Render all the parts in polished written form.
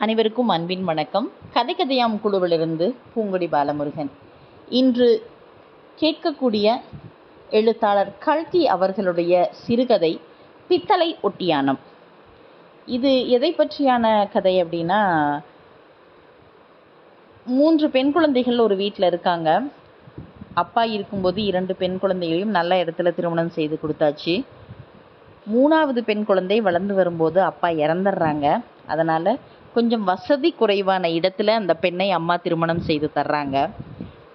அனைவருக்கும் அன்பின் வணக்கம். கதை கதையாம் குழுவிலிருந்து பூங்கொடி பாலமுருகன். இன்று கேட்கக்கூடிய எழுத்தாளர் கல்கி அவர்களுடைய சிறுகதை பித்தளை ஒட்டியானம். இது எதை பற்றியான கதை அப்படின்னா, 3 பெண் குழந்தைகள் ஒரு வீட்டில் இருக்காங்க. அப்பா இருக்கும்போது 2 பெண் குழந்தைகளையும் நல்ல இடத்துல திருமணம் செய்து கொடுத்தாச்சு. 3வது பெண் குழந்தை வளர்ந்து வரும்போது அப்பா இறந்துடுறாங்க. அதனால் கொஞ்சம் வசதி குறைவான இடத்துல அந்த பெண்ணை அம்மா திருமணம் செய்து தர்றாங்க.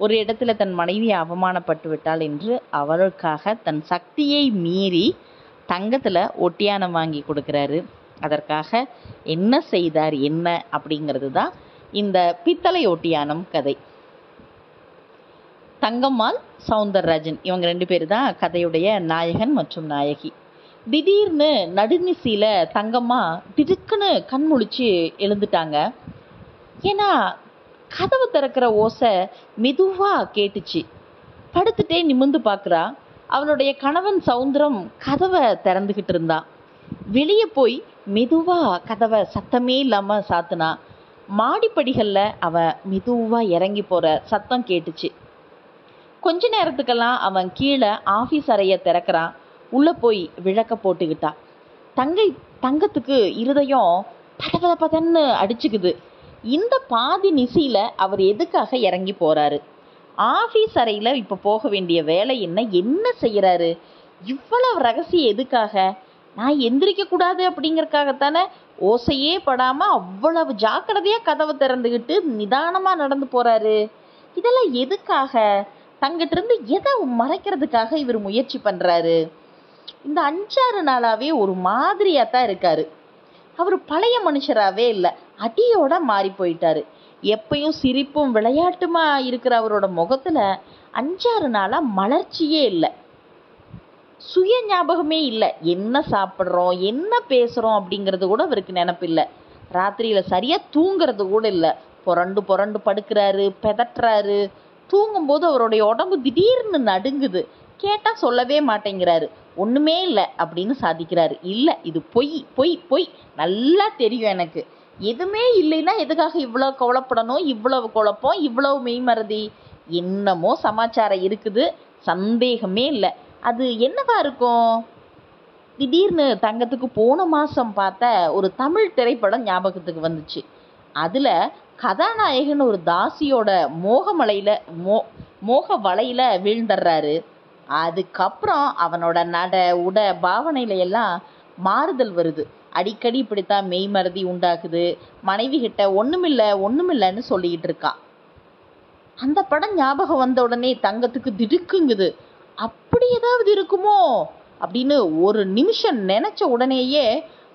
ஒரு இடத்துல தன் மனைவி அவமானப்பட்டு விட்டாள் என்று அவளுக்காக தன் சக்தியை மீறி தங்கத்தில் ஒட்டியானம் வாங்கி கொடுக்குறாரு. அதற்காக என்ன செய்தார் என்ன அப்படிங்கிறது தான் இந்த பித்தளை ஒட்டியானம் கதை. தங்கம்மாள், சவுந்தரராஜன் இவங்க 2 பேர் தான் கதையுடைய நாயகன் மற்றும் நாயகி. திடீர்னு நடுநிசியில் தங்கம்மா திடுக்குன்னு கண் முழிச்சு எழுந்துட்டாங்க. ஏன்னா கதவு திறக்கிற ஓசை மெதுவாக கேட்டுச்சு. படுத்துட்டே நிமிர்ந்து பார்க்குறா. அவளுடைய கணவன் சவுந்தரம் கதவை திறந்துக்கிட்டு இருந்தா. வெளியே போய் மெதுவாக கதவை சத்தமே இல்லாமல் சாத்துனா. மாடிப்படிகளில் அவன் மெதுவாக இறங்கி போகிற சத்தம் கேட்டுச்சு. கொஞ்ச நேரத்துக்கெல்லாம் அவன் கீழே ஆஃபீஸ் அறையை திறக்கிறான். உள்ளே போய் விளக்க போட்டுக்கிட்டா. தங்கத்துக்கு இருதயம் பதன்னு அடிச்சுக்குது. இந்த பாதி நிசியில் அவர் எதுக்காக இறங்கி போகிறாரு? ஆஃபீஸ் அறையில் இப்போ போக வேண்டிய வேலை என்ன செய்கிறாரு? இவ்வளவு ரகசியம் எதுக்காக? நான் எந்திரிக்கக்கூடாது அப்படிங்கிறதுக்காகத்தானே ஓசையே படாமல் அவ்வளவு ஜாக்கிரதையாக கதவை திறந்துக்கிட்டு நிதானமாக நடந்து போகிறாரு. இதெல்லாம் எதுக்காக? தங்கிட்டிருந்து எதை மறைக்கிறதுக்காக இவர் முயற்சி பண்ணுறாரு? இந்த 5-6 நாளாகவே ஒரு மாதிரியாக தான் இருக்காரு. அவர் பழைய மனுஷராகவே இல்லை, அடியோட மாறி போயிட்டாரு. எப்பயும் சிரிப்பும் விளையாட்டுமா இருக்கிற அவரோட முகத்தில் 5-6 நாளாக மலர்ச்சியே இல்லை, சுய ஞாபகமே இல்லை. என்ன சாப்பிட்றோம், என்ன பேசுகிறோம் அப்படிங்கிறது கூட அவருக்கு நினப்பில்லை. ராத்திரியில் சரியாக தூங்கிறது கூட இல்லை. புரண்டு படுக்கிறாரு, பெதட்டுறாரு. தூங்கும்போது அவருடைய உடம்பு திடீர்னு நடுங்குது. கேட்டால் சொல்லவே மாட்டேங்கிறாரு. ஒன்றுமே இல்லை அப்படின்னு சாதிக்கிறாரு. இல்லை, இது பொய் நல்லா தெரியும் எனக்கு. எதுவுமே இல்லைன்னா எதுக்காக இவ்வளோ கவலைப்படணும், இவ்வளவு குழப்பம், இவ்வளவு மெய்மறதி? என்னமோ சமாச்சாரம் இருக்குது, சந்தேகமே இல்லை. அது என்னவா இருக்கும்? திடீர்னு தங்கத்துக்கு போன மாதம் பார்த்த ஒரு தமிழ் திரைப்படம் ஞாபகத்துக்கு வந்துச்சு. அதில் கதாநாயகன் ஒரு தாசியோட மோக வலையில் வீழ்ந்துடுறாரு. அதுக்கப்புறம் அவனோட உட பாவனையில எல்லாம் மாறுதல் வருது. அடிக்கடி இப்படித்தான் மெய்மறதி உண்டாக்குது. மனைவி கிட்ட ஒண்ணுமில்லைன்னு சொல்லிக்கிட்டு இருக்கா. அந்த படம் ஞாபகம் வந்த உடனே தங்கத்துக்கு திடுக்குங்குது. அப்படி ஏதாவது இருக்குமோ அப்படின்னு ஒரு நிமிஷம் நினைச்ச உடனேயே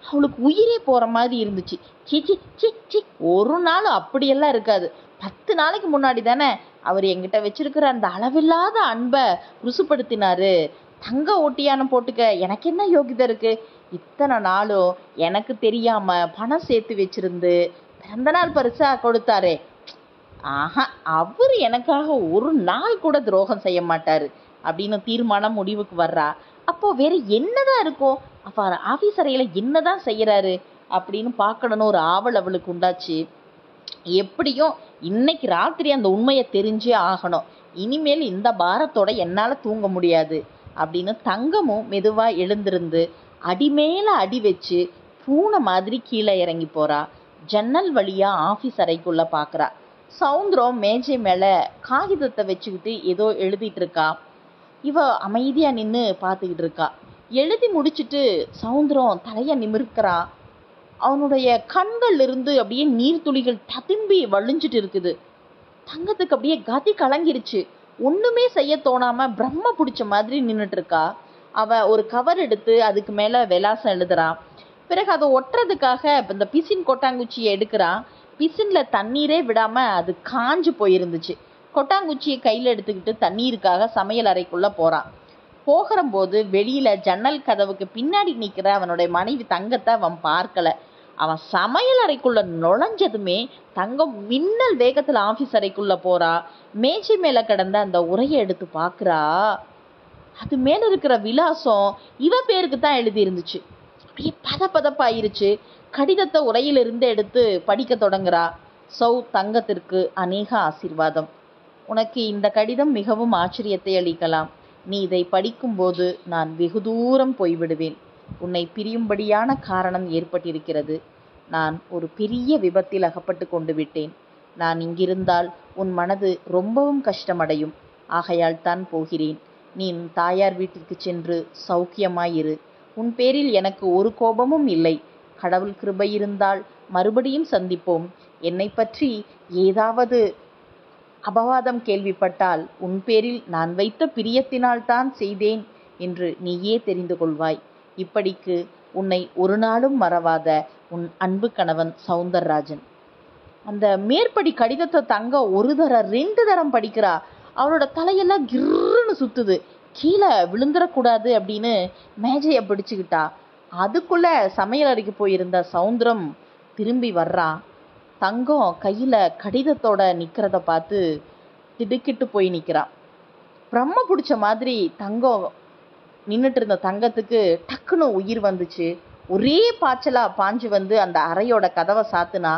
அவளுக்கு உயிரே போற மாதிரி இருந்துச்சு. சி ஒரு நாள் அப்படியெல்லாம் இருக்காது. 10 நாளைக்கு முன்னாடி தானே அவர் என்கிட்ட வச்சிருக்கிற அந்த அளவில்லாத அன்பை ருசுப்படுத்தினாரு. தங்க ஒட்டியானம் போட்டுக்க எனக்கு என்ன யோகிதை இருக்கு? இத்தனை நாளும் எனக்கு தெரியாம பணம் சேர்த்து வச்சிருந்து பிறந்த நாள் பரிசா கொடுத்தாரே, அவர் எனக்காக ஒரு நாள் கூட துரோகம் செய்ய மாட்டாரு அப்படின்னு தீர்மானம் முடிவுக்கு வர்றா. அப்போ வேற என்னதான் இருக்கும்? அப்ப ஆபீஸ் அறையில என்னதான் செய்யறாரு அப்படின்னு பார்க்கணும்னு ஒரு ஆவல் அவளுக்கு உண்டாச்சு. எப்படியும் இன்னைக்கு ராத்திரி அந்த உண்மையை தெரிஞ்சே ஆகணும். இனிமேல் இந்த பாரத்தோட என்னால் தூங்க முடியாது அப்படின்னு தங்கமும் மெதுவாக எழுந்திருந்து அடிமேல அடி வச்சு பூனை மாதிரி கீழே இறங்கி போறா. ஜன்னல் வழியா ஆஃபீஸ் அறைக்குள்ள பார்க்குறா. சவுந்தரம் மேஜை மேலே காகிதத்தை வச்சுக்கிட்டு ஏதோ எழுதிட்டு இருக்கா. இவ அமைதியாக நின்று பார்த்துக்கிட்டு இருக்கா. எழுதி முடிச்சுட்டு சவுந்தரம் தலையை நிமிர்க்கிறா. அவனுடைய கண்கள் இருந்து அப்படியே நீர்த்துளிகள் ததும்பி வழிஞ்சிட்டு இருக்குது. தங்கத்துக்கு அப்படியே கதி கலங்கிருச்சு. ஒண்ணுமே செய்ய தோணாம பிரம்ம பிடிச்ச மாதிரி நின்றுட்டு இருக்கா. அவ ஒரு கவர் எடுத்து அதுக்கு மேல விலாசம் எழுதுறான். பிறகு அதை ஒட்டுறதுக்காக இந்த பிசின் கொட்டாங்குச்சியை எடுக்கிறான். பிசின்ல தண்ணீரே விடாம அது காஞ்சு போயிருந்துச்சு. கொட்டாங்குச்சியை கையில எடுத்துக்கிட்டு தண்ணீருக்காக சமையல் அறைக்குள்ள போறான். போகிறம்போது வெளியில ஜன்னல் கதவுக்கு பின்னாடி நிற்கிற அவனுடைய மனைவி தங்கத்தை அவன் பார்க்கல. அவன் சமையல் அறைக்குள்ள நுழைஞ்சதுமே தங்கம் மின்னல் வேகத்துல ஆபீஸ் அறைக்குள்ள போறா. மேஜை மேல கிடந்த அந்த உரையை எடுத்து பாக்குறா. அது மேல இருக்கிற விலாசம் இவ பேருக்கு தான் எழுதி இருந்துச்சு. அப்படியே பதப்பதப்பாயிருச்சு. கடிதத்தை உரையிலிருந்து எடுத்து படிக்க தொடங்குறா. தங்கத்திற்கு அநேக ஆசீர்வாதம். உனக்கு இந்த கடிதம் மிகவும் ஆச்சரியத்தை அளிக்கலாம். நீ இதை படிக்கும்போது நான் வெகு தூரம் போய்விடுவேன். உன்னை பிரியும்படியான காரணம் ஏற்பட்டிருக்கிறது. நான் ஒரு பெரிய விபத்தில் அகப்பட்டு கொண்டு விட்டேன். நான் இங்கிருந்தால் உன் மனது ரொம்பவும் கஷ்டமடையும். ஆகையால் தான் போகிறேன். நீ உன் தாயார் வீட்டிற்கு சென்று சௌக்கியமாயிரு. உன் பேரில் எனக்கு ஒரு கோபமும் இல்லை. கடவுள் கிருபை இருந்தால் மறுபடியும் சந்திப்போம். என்னை பற்றி ஏதாவது அபவாதம் கேள்விப்பட்டால் உன் பேரில் நான் வைத்த பிரியத்தினால்தான் செய்தேன் என்று நீயே தெரிந்து கொள்வாய். இப்படிக்கு உன்னை ஒரு நாளும் மறவாத உன் அன்பு கணவன் சௌந்தரராஜன். அந்த மேற்படி கடிதத்தை தங்க ஒரு தரம் 2 தரம் படிக்கிறா. அவளோட தலையெல்லாம் கிர்ன்னு சுத்துது. கீழே விழுந்துடக்கூடாது அப்படின்னு மேஜையை பிடிச்சுக்கிட்டா. அதுக்குள்ள சமையல் அறைக்கு போயிருந்த சௌந்தரம் திரும்பி வர்றான். தங்கம் கையில கடிதத்தோட நிக்கிறத பார்த்து திடுக்கிட்டு போய் நிக்கிறான். பிரம்ம பிடிச்ச மாதிரி தங்கம் நின்றுட்டு இருந்த தங்கத்துக்கு டக்குன்னு உயிர் வந்துச்சு. ஒரே பாய்ச்சலா பாஞ்சு வந்து அந்த அறையோட கதவை சாத்துனா.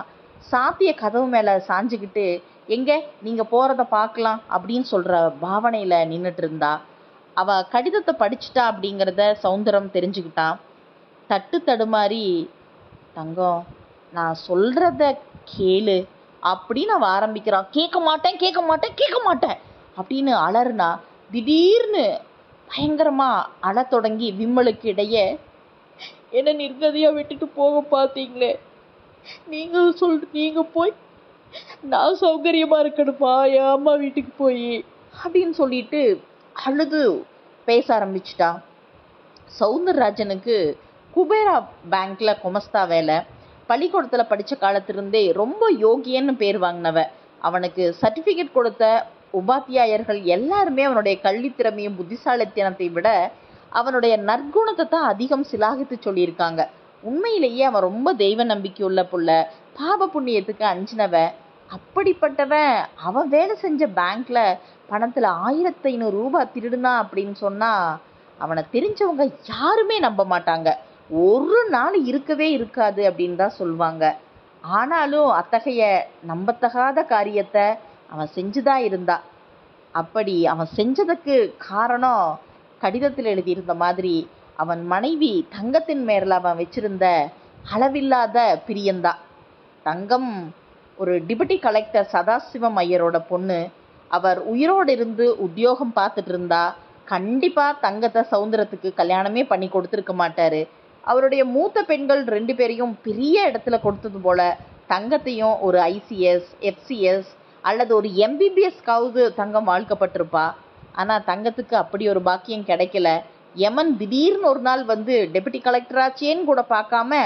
சாத்திய கதவு மேல சாஞ்சுக்கிட்டு, எங்க நீங்க போறத பார்க்கலாம் அப்படின்னு சொல்ற பாவனையில நின்றுட்டு இருந்தா. அவ கடிதத்தை படிச்சுட்டா அப்படிங்கிறத சௌந்தரம் தெரிஞ்சுக்கிட்டான். தட்டு தடுமாறி, தங்கம் நான் சொல்றத கேளு அப்படின்னு அவ ஆரம்பிக்கிறான். கேட்க மாட்டேன் கேட்க மாட்டேன் கேட்க மாட்டேன் அப்படின்னு அலறுனா. திடீர்னு பயங்கரமா அழ தொடங்கி விம்மலுக்கு இடையே, என்ன நிர்கதியா விட்டுட்டு போக பார்த்தீங்களே, நீங்க போய் நான் சௌகரியமா இருக்கணுமா என் அம்மா வீட்டுக்கு போய் அப்படின்னு சொல்லிட்டு அழுது பேச ஆரம்பிச்சிட்டா. சௌந்தரராஜனுக்கு குபேரா பேங்க்ல குமஸ்தா வேலை. பள்ளிக்கூடத்துல படிச்ச காலத்திலிருந்தே ரொம்ப யோகியன்னு பேர் வாங்கினவ. அவனுக்கு சர்டிபிகேட் கொடுத்த உபாத்தியாயர்கள் எல்லாருமே அவனுடைய கல்வி திறமையும் புத்திசாலித்தனத்தை விட அவனுடைய நற்குணத்தை தான் அதிகம் சிலாகித்து சொல்லியிருக்காங்க. உண்மையிலேயே அவன் ரொம்ப தெய்வ நம்பிக்கையுள்ள புள்ள, பாப புண்ணியத்துக்கு அஞ்சினவ. அப்படிப்பட்டவன் அவன் வேலை செஞ்ச பேங்க்ல பணத்துல 1500 ரூபாய் திருடுனா அப்படின்னு சொன்னா அவனை தெரிஞ்சவங்க யாருமே நம்ப மாட்டாங்க. ஒரு நாள் இருக்கவே இருக்காது அப்படின்னு தான் சொல்லுவாங்க. ஆனாலும் அத்தகைய நம்பத்தகாத காரியத்தை அவன் செஞ்சுதான் இருந்தா. அப்படி அவன் செஞ்சதுக்கு காரணம் கடிதத்தில் எழுதியிருந்த மாதிரி அவன் மனைவி தங்கத்தின் மேல அவன் வச்சிருந்த அளவில்லாத பிரியந்தான். தங்கம் ஒரு டிப்யூட்டி கலெக்டர் சதாசிவம் ஐயரோட பொண்ணு. அவர் உயிரோடு இருந்து உத்தியோகம் பார்த்துட்டு இருந்தா கண்டிப்பா தங்கத்தை சௌந்தரத்துக்கு கல்யாணமே பண்ணி கொடுத்துருக்க மாட்டாரு. அவருடைய மூத்த பெண்கள் 2 பேரையும் பெரிய இடத்துல கொடுத்தது போல தங்கத்தையும் ஒரு ICS, FCS அல்லது ஒரு MBBSக்காவது தங்கம் வாழ்க்கப்பட்டிருப்பா. ஆனா தங்கத்துக்கு அப்படி ஒரு பாக்கியம் கிடைக்கல. யமன் திடீர்னு ஒரு நாள் வந்து டெபுட்டி கலெக்டராச்சேன்னு கூட பார்க்காம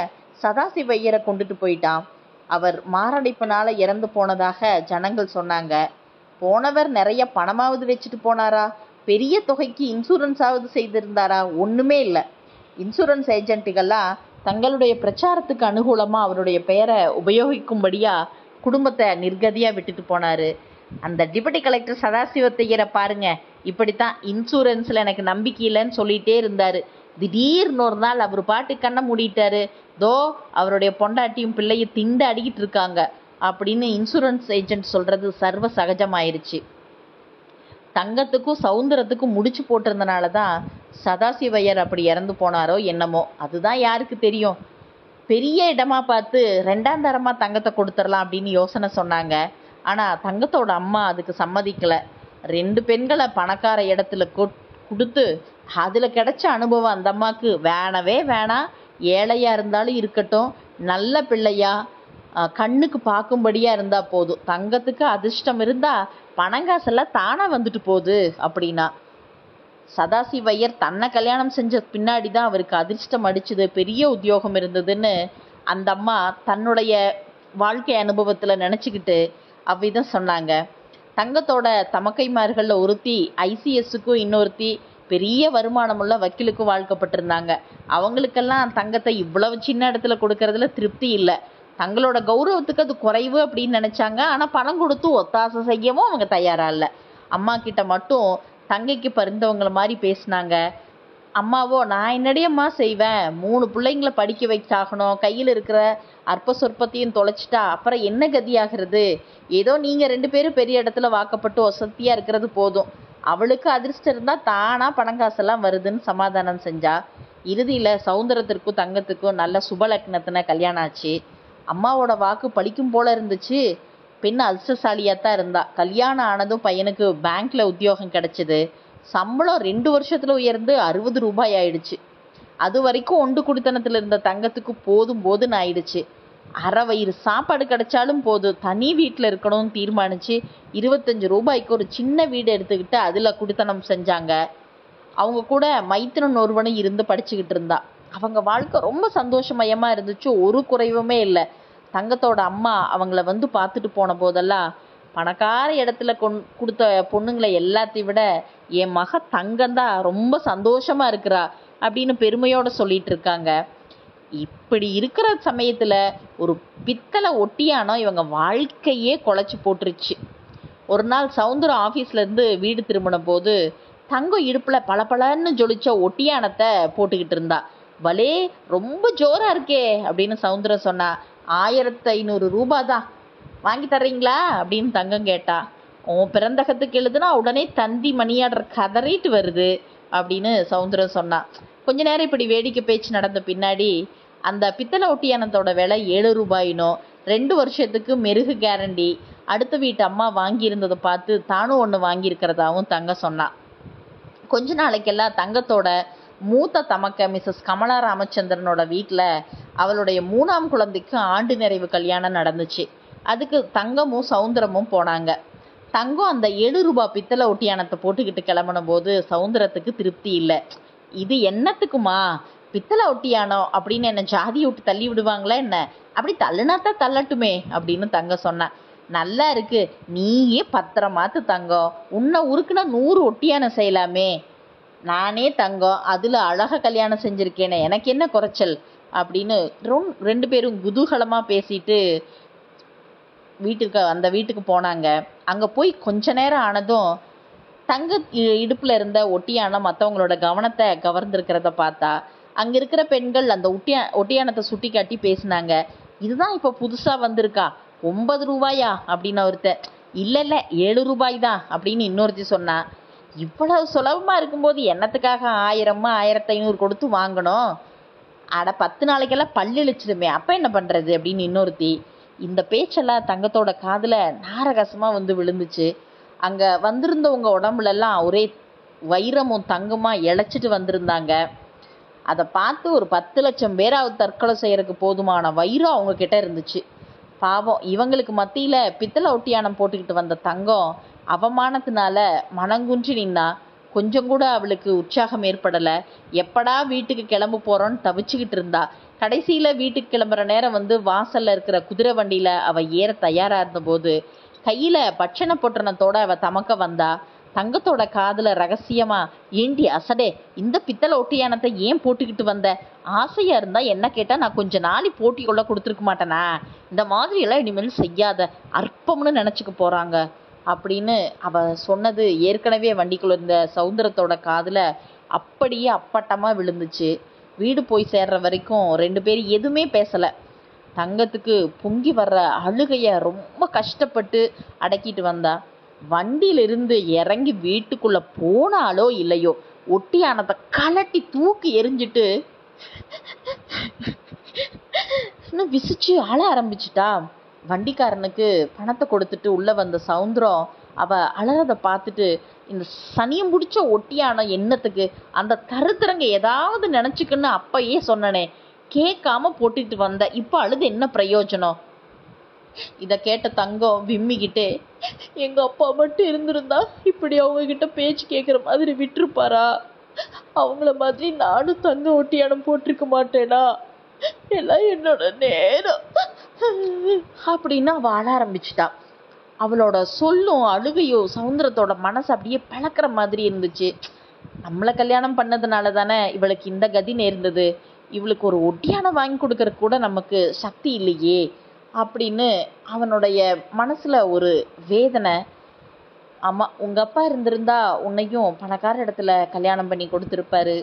சதாசிவ ஐயரை கொண்டுட்டு போயிட்டான். அவர் மாரடைப்புனால இறந்து போனதாக ஜனங்கள் சொன்னாங்க. போனவர் நிறைய பணமாவது வச்சுட்டு போனாரா? பெரிய தொகைக்கு இன்சூரன்ஸாவது செய்திருந்தாரா? ஒண்ணுமே இல்லை. இன்சூரன்ஸ் ஏஜென்ட்டுகள்லாம் தங்களுடைய பிரச்சாரத்துக்கு அனுகூலமா அவருடைய பெயரை உபயோகிக்கும்படியா குடும்பத்தை நிர்கதியா விட்டுட்டு போனாரு. அந்த டிப்யூட்டி கலெக்டர் சதாசிவத்தையரை பாருங்க, இப்படித்தான் இன்சூரன்ஸ்ல எனக்கு நம்பிக்கை இல்லைன்னு சொல்லிட்டே இருந்தாரு. திடீர்னு ஒரு நாள் அவர் பாட்டு கண்ணை மூடிட்டாரு. தோ அவருடைய பொண்டாட்டியும் பிள்ளையும் திண்டு அடிக்கிட்டு இருக்காங்க அப்படின்னு இன்சூரன்ஸ் ஏஜென்ட் சொல்றது சர்வ சகஜமாயிருச்சு. தங்கத்துக்கும் சௌந்தரத்துக்கும் முடிச்சு போட்டிருந்தனால தான் சதாசிவையர் அப்படி இறந்து போனாரோ என்னமோ, அதுதான் யாருக்கு தெரியும். பெரிய இடமா பார்த்து 2ஆம் தரமா தங்கத்தை கொடுத்துடலாம் அப்படின்னு யோசனை சொன்னாங்க. ஆனா தங்கத்தோட அம்மா அதுக்கு சம்மதிக்கல. 2 பெண்களை பணக்கார இடத்துல கொடுத்து அதுல கிடைச்ச அனுபவம் அந்த அம்மாக்கு வேணவே வேணாம். ஏழையா இருந்தாலும் இருக்கட்டும், நல்ல பிள்ளையா கண்ணுக்கு பார்க்கும்படியா இருந்தா போதும், தங்கத்துக்கு அதிர்ஷ்டம் இருந்தா பணங்காசெல்லாம் தானா வந்துட்டு போகுது அப்படின்னா. சதாசிவையர் தன்னை கல்யாணம் செஞ்ச பின்னாடி தான் அவருக்கு அதிர்ஷ்டம் அடிச்சுது, பெரிய உத்தியோகம் இருந்ததுன்னு அந்த அம்மா தன்னுடைய வாழ்க்கை அனுபவத்துல நினைச்சுக்கிட்டு அவ்விதம் சொன்னாங்க. தங்கத்தோட தமக்கைமார்கள்ல ஒருத்தி ICSக்கும் இன்னொருத்தி பெரிய வருமானமுள்ள வக்கீலுக்கும் வாழ்க்கப்பட்டிருந்தாங்க. அவங்களுக்கெல்லாம் தங்கத்தை இவ்வளவு சின்ன இடத்துல கொடுக்கறதுல திருப்தி இல்லை. தங்களோட கௌரவத்துக்கு அது குறைவு அப்படின்னு நினைச்சாங்க. ஆனா பணம் கொடுத்து ஒத்தாசை செய்யவும் அவங்க தயாரா இல்லை. அம்மா கிட்ட மட்டும் தங்கைக்கு பறிந்தவங்கள மாதிரி பேசினாங்க. அம்மாவோ நான் என்னடியம்மா செய்வேன், 3 பிள்ளைங்களை படிக்க வைச்சாகணும், கையில் இருக்கிற அற்ப சொற்பத்தையும் தொலைச்சிட்டா அப்புறம் என்ன கதியாகிறது, ஏதோ நீங்கள் 2 பேரும் பெரிய இடத்துல வாக்கப்பட்டு வசதியாக இருக்கிறது போதும், அவளுக்கு அதிர்ஷ்டம் இருந்தால் தானாக பணங்காசெல்லாம் வருதுன்னு சமாதானம் செஞ்சா. இறுதியில் சௌந்தரத்திற்கும் தங்கத்துக்கும் நல்ல சுபலக்னத்தின கல்யாணம் ஆச்சு. அம்மாவோட வாக்கு பழிக்கும் போல இருந்துச்சு. பெண் அதிர்ஷ்டசாலியாக தான் இருந்தா. கல்யாணம் ஆனதும் பையனுக்கு பேங்க்ல உத்தியோகம் கிடைச்சிது. சம்பளம் 2 வருஷத்துல உயர்ந்து 60 ரூபாய் ஆயிடுச்சு. அது வரைக்கும் ஒண்டு குடித்தனத்தில் இருந்த தங்கத்துக்கு போதும் போதுன்னு ஆயிடுச்சு. அரை வயிறு சாப்பாடு கிடைச்சாலும் போதும், தனி வீட்டில் இருக்கணும்னு தீர்மானிச்சு 25 ரூபாய்க்கு ஒரு சின்ன வீடு எடுத்துக்கிட்டு அதில் குடித்தனம் செஞ்சாங்க. அவங்க கூட மைத்திரன் ஒருவனும் இருந்து படிச்சுக்கிட்டு இருந்தா. அவங்க வாழ்க்கை ரொம்ப சந்தோஷமயமாக இருந்துச்சு, ஒரு குறைவுமே இல்லை. தங்கத்தோட அம்மா அவங்கள வந்து பார்த்துட்டு போன போதெல்லாம் பணக்கார இடத்துல கொடுத்த பொண்ணுங்களை எல்லாத்தையும் விட என் மக தங்கம்தான் ரொம்ப சந்தோஷமா இருக்கிறா அப்படின்னு பெருமையோட சொல்லிட்டு இருக்காங்க. இப்படி இருக்கிற சமயத்துல ஒரு பித்தளை ஒட்டியானம் இவங்க வாழ்க்கையே குலைச்சி போட்டுருச்சு. ஒரு நாள் சௌந்தரம் ஆஃபீஸ்ல இருந்து வீடு திரும்பின போது தங்கம் இடுப்புல பளபளன்னு ஜொலிச்ச ஒட்டியானத்தை போட்டுக்கிட்டு இருந்தா. பலே ரொம்ப ஜோரா இருக்கே அப்படின்னு சௌந்தரம் சொன்னா. 1500 ரூபாய் தான், வாங்கி தர்றீங்களா அப்படின்னு தங்கம் கேட்டா. உன் பிறந்தகத்துக்கு எழுதுனா உடனே தந்தி மணியாடுற கதறிட்டு வருது அப்படின்னு சௌந்தரம் சொன்னான். கொஞ்ச நேரம் இப்படி வேடிக்கை பேச்சு நடந்த பின்னாடி அந்த பித்தளை ஒட்டியானத்தோட விலை 7 ரூபாயினோ, 2 வருஷத்துக்கு மெருகு கேரண்டி, அடுத்த வீட்டு அம்மா வாங்கியிருந்ததை பார்த்து தானும் ஒன்று வாங்கியிருக்கிறதாவும் தங்கம் சொன்னான். கொஞ்ச நாளைக்கெல்லாம் தங்கத்தோட மூத்த தமக்க மிஸ்ஸஸ் கமலா ராமச்சந்திரனோட வீட்டில் அவளுடைய 3ஆம் குழந்தைக்கு ஆண்டு நிறைவு கல்யாணம் நடந்துச்சு. அதுக்கு தங்கமும் சௌந்தரமும் போனாங்க. தங்கம் அந்த 7 ரூபாய் பித்தளை ஒட்டியானத்தை போட்டுக்கிட்டு கிளம்பின போது சௌந்தரத்துக்கு திருப்தி இல்லை. இது என்னத்துக்குமா பித்தளை ஒட்டியானம் அப்படின்னு என்ன ஜாதி விட்டு தள்ளி விடுவாங்களா என்ன, அப்படி தள்ளுனாத்தான் தள்ளட்டுமே அப்படின்னு தங்கம் சொன்னான். நல்லா இருக்கு, நீயே பத்திரமாத்து தங்கம், உன்னை உருக்குனா 100 ஒட்டியானம் செய்யலாமே. நானே தங்கம் அதில் அழகாக கல்யாணம் செஞ்சுருக்கேனே, எனக்கு என்ன குறைச்சல் அப்படின்னு 2 பேரும் குதூகலமாக பேசிட்டு அந்த வீட்டுக்கு போனாங்க. அங்கே போய் கொஞ்ச நேரம் ஆனதும் தங்க இடுப்பில் இருந்த ஒட்டியானம் மற்றவங்களோட கவனத்தை கவர்ந்துருக்கிறத பார்த்தா அங்கே இருக்கிற பெண்கள் அந்த ஒட்டியானத்தை சுட்டி காட்டி பேசினாங்க. இதுதான் இப்போ புதுசாக வந்திருக்கா, 9 ரூபாயா அப்படின்னு ஒருத்தர். இல்லை 7 ரூபாய் தான் அப்படின்னு இன்னொருத்தி சொன்னா. இவ்வளவு சுலபமாக இருக்கும்போது என்னத்துக்காக 1000 1500 கொடுத்து வாங்கணும், அட 10 நாளைக்கெல்லாம் பல்லு இழிச்சிடுமே, அப்போ என்ன பண்ணுறது அப்படின்னு இன்னொருத்தி. இந்த பேச்செல்லாம் தங்கத்தோட காதில் நாரகசமாக வந்து விழுந்துச்சு. அங்கே வந்திருந்தவங்க உடம்புலெல்லாம் ஒரே வைரமும் தங்கமா இழைச்சிட்டு வந்திருந்தாங்க. அதை பார்த்து ஒரு 10 லட்சம் பேராவது தற்கொலை செய்யறதுக்கு போதுமான வைரம் அவங்க கிட்ட இருந்துச்சு. பாவம், இவங்களுக்கு மத்தியில் பித்தளை ஒட்டியானம் போட்டுக்கிட்டு வந்த தங்கம் அவமானத்தினால மனங்குன்றி நின்னா. கொஞ்சம் கூட அவளுக்கு உற்சாகம் ஏற்படலை. எப்படா வீட்டுக்கு கிளம்ப போகிறோன்னு தவிச்சுக்கிட்டு இருந்தா. கடைசியில் வீட்டுக்கு கிளம்புற நேரம் வந்து வாசலில் இருக்கிற குதிரை வண்டியில் அவள் ஏற தயாராக இருந்தபோது கையில் பட்சண பொட்டணத்தோட அவள் தமக்க வந்தா. தங்கத்தோட காதில் ரகசியமா, ஏண்டி அசடே, இந்த பித்தளை ஒட்டியானத்தை ஏன் போட்டுக்கிட்டு வந்த, ஆசையாக இருந்தால் என்ன கேட்டால் நான் கொஞ்ச நாளை போட்டி கொள்ள கொடுத்துருக்க மாட்டேனா, இந்த மாதிரியெல்லாம் இனிமேல் செய்யாத, அற்பம்னு நினச்சிக்க போகிறாங்க அப்படின்னு அவ சொன்னது ஏற்கனவே வண்டிக்குள்ள இருந்த சௌந்தரத்தோட காதில் அப்படியே அப்பட்டமாக விழுந்துச்சு. வீடு போய் சேர்ற வரைக்கும் 2 பேரும் எதுவுமே பேசலை. தங்கத்துக்கு பொங்கி வர்ற அழுகைய ரொம்ப கஷ்டப்பட்டு அடக்கிட்டு வந்தா. வண்டியிலிருந்து இறங்கி வீட்டுக்குள்ள போனாலோ இல்லையோ ஒட்டியானத்தை கலட்டி தூக்கி எரிஞ்சிட்டு விசிச்சு அழ ஆரம்பிச்சிட்டா. வண்டிக்காரனுக்கு பணத்தை கொடுத்துட்டு உள்ள வந்த சௌந்தரம் அவ அழறத பார்த்துட்டு, இந்த சனியம் பிடிச்ச ஒட்டியானம் என்னத்துக்கு, அந்த தருத்திரங்க ஏதாவது நினைச்சுக்குன்னு அப்பயே சொன்னனே, கேட்காம போட்டுட்டு வந்த, இப்போ அழுது என்ன பிரயோஜனம். இதை கேட்ட தங்கம் விம்மிக்கிட்டே, எங்க அப்பா மட்டும் இருந்திருந்தா இப்படி அவங்க கிட்ட பேச்சு கேட்குற மாதிரி விட்டுருப்பாரா, அவங்கள மாதிரி நானும் தங்க ஒட்டியானம் போட்டிருக்க மாட்டேனா, எல்லாம் என்னோட நேரம் அப்படின்னு அவள் அழ ஆரம்பிச்சிட்டா. அவளோட சொல்லும் அழுகையும் சௌந்தரத்தோட மனசு அப்படியே பழக்கிற மாதிரி இருந்துச்சு. நம்மளை கல்யாணம் பண்ணதுனால தானே இவளுக்கு இந்த கதி நேர்ந்தது, இவளுக்கு ஒரு ஒட்டியானம் வாங்கி கொடுக்கறதுக்கு கூட நமக்கு சக்தி இல்லையே அப்படின்னு அவனுடைய மனசில் ஒரு வேதனை. ஆமாம், உங்கள் அப்பா இருந்திருந்தா உன்னையும் பணக்கார இடத்துல கல்யாணம் பண்ணி கொடுத்துருப்பாரு,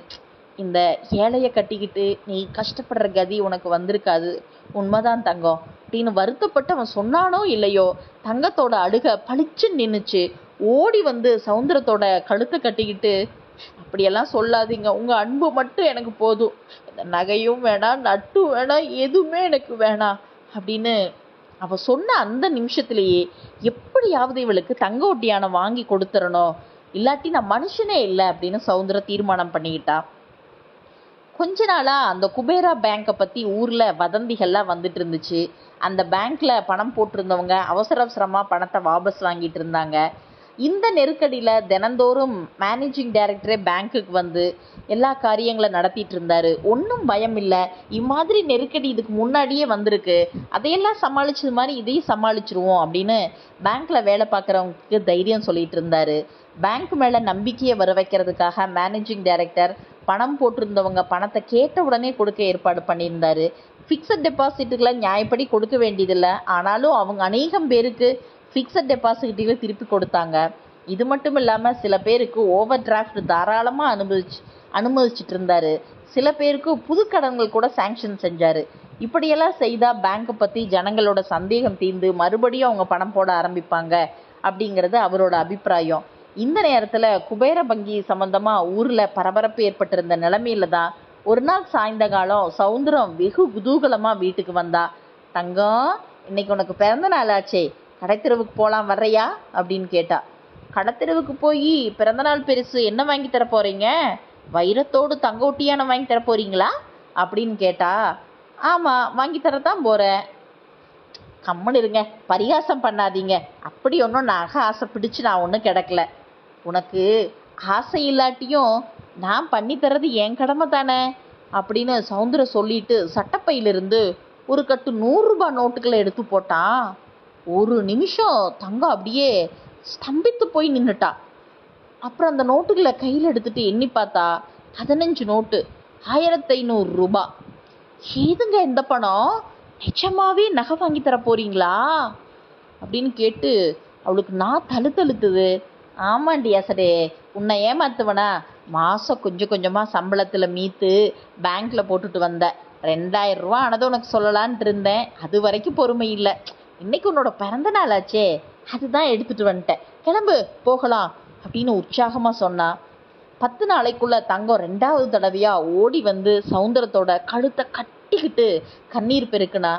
இந்த ஏழையை கட்டிக்கிட்டு நீ கஷ்டப்படுற கதி உனக்கு வந்திருக்காது, உண்மைதான் தங்கம் அப்படின்னு வருத்தப்பட்டு அவன் சொன்னானோ இல்லையோ, தங்கத்தோட அழுக பளிச்சுன்னு நின்றுச்சு. ஓடி வந்து சவுந்தரத்தோட கழுத்தை கட்டிக்கிட்டு, அப்படியெல்லாம் சொல்லாதீங்க, உங்கள் அன்பு மட்டும் எனக்கு போதும், இந்த நகையும் வேணாம், நட்டும் வேணாம், எதுவுமே எனக்கு வேணாம் அப்படின்னு அவ சொன்ன அந்த நிமிஷத்துலேயே எப்படியாவது இவளுக்கு தங்க ஒட்டியானம் வாங்கி கொடுத்துடணும், இல்லாட்டி நான் மனுஷனே இல்லை அப்படின்னு சவுந்தரம் தீர்மானம் பண்ணிக்கிட்டா. கொஞ்ச நாளா அந்த குபேரா பேங்கை பற்றி ஊரில் வதந்திகள்லாம் வந்துட்டு இருந்துச்சு. அந்த பேங்க்ல பணம் போட்டிருந்தவங்க அவசர அவசரமாக பணத்தை வாபஸ் வாங்கிட்டு இருந்தாங்க. இந்த நெருக்கடியில் தினந்தோறும் மேனேஜிங் டைரக்டரே பேங்க்குக்கு வந்து எல்லா காரியங்களும் நடத்திட்டு இருந்தாரு. ஒன்றும் பயம் இல்லை, இம்மாதிரி நெருக்கடி இதுக்கு முன்னாடியே வந்திருக்கு, அதையெல்லாம் சமாளிச்சது மாதிரி இதையும் சமாளிச்சிருவோம் அப்படின்னு பேங்க்ல வேலை பார்க்குறவங்களுக்கு தைரியம் சொல்லிட்டு இருந்தாரு. பேங்க் மேலே நம்பிக்கையை வர வைக்கிறதுக்காக மேனேஜிங் டைரக்டர் பணம் போட்டிருந்தவங்க பணத்தை கேட்ட உடனே கொடுக்க ஏற்பாடு பண்ணியிருந்தாரு. ஃபிக்ஸட் டெபாசிட்டுகளை நியாயப்படி கொடுக்க வேண்டியதில்லை, ஆனாலும் அவங்க அநேகம் பேருக்கு ஃபிக்ஸட் டெபாசிட்டுகளை திருப்பி கொடுத்தாங்க. இது மட்டும் இல்லாமல் சில பேருக்கு ஓவர் டிராஃப்ட் தாராளமாக அனுமதிச்சுட்டு இருந்தாரு. சில பேருக்கு புது கடன்கள் கூட சேங்ஷன் செஞ்சார். இப்படியெல்லாம் செய்தால் பேங்க்கை பற்றி ஜனங்களோட சந்தேகம் தீர்ந்து மறுபடியும் அவங்க பணம் போட ஆரம்பிப்பாங்க அப்படிங்கிறது அவரோட அபிப்பிராயம். இந்த நேரத்தில் குபேர வங்கி சம்பந்தமாக ஊரில் பரபரப்பு ஏற்பட்டிருந்த நிலைமையில தான் ஒரு நாள் சாயந்தகாலம் சவுந்தரம் வெகு குதூகலமாக வீட்டுக்கு வந்தா. தங்கம், இன்னைக்கு உனக்கு பிறந்த நாளாச்சே, கடைத்தெருவுக்கு போகலாம் வர்றையா அப்படின்னு கேட்டா. கடைத்தெருவுக்கு போய் பிறந்தநாள் பெருசு என்ன வாங்கி தர போகிறீங்க, வைரத்தோடு தங்க ஒட்டியானம் வாங்கி தர போகிறீங்களா அப்படின்னு கேட்டா. ஆமாம், வாங்கி தரத்தான் போகிறேன். கம்மன் இருங்க, பரிகாசம் பண்ணாதீங்க, அப்படி ஒன்றும் நகை ஆசை பிடிச்சு நான் ஒன்றும் கிடக்கல. உனக்கு ஆசை இல்லாட்டியும் நான் பண்ணி தர்றது என் கடமை தானே அப்படின்னு சவுந்தரம் சொல்லிட்டு சட்டப்பையிலிருந்து ஒரு கட்டு 100 ரூபாய் நோட்டுகளை எடுத்து போட்டான். ஒரு நிமிஷம் தங்கம் அப்படியே ஸ்தம்பித்து போய் நின்றுட்டா. அப்புறம் அந்த நோட்டுகளை கையில் எடுத்துட்டு எண்ணி பார்த்தா 15 நோட்டு, 1500 ரூபாய். ஏதுங்க இந்த பணம், நிஜமாவே நகை வாங்கி தர போறீங்களா அப்படின்னு கேட்டு அவளுக்கு நான் தழுத்தழுத்துது. ஆமாண்டி அசடே, உன்னை ஏமாத்துவனா, மாதம் கொஞ்சம் கொஞ்சமாக சம்பளத்தில் மீத்து பேங்க்கில் போட்டுட்டு வந்தேன். 2000 ரூபா ஆனதை உனக்கு சொல்லலான்ட்டு இருந்தேன், அது வரைக்கும் பொறுமை இல்லை. இன்னைக்கு உன்னோட பிறந்த நாளாச்சே, அதுதான் எடுத்துகிட்டு வந்துட்டேன், கிளம்பு போகலாம் அப்படின்னு உற்சாகமாக சொன்னா. 10 நாளைக்குள்ள தங்கம் 2வது தடவையாக ஓடி வந்து சவுந்தரத்தோட கழுத்தை கட்டிக்கிட்டு கண்ணீர் பெருக்குனா.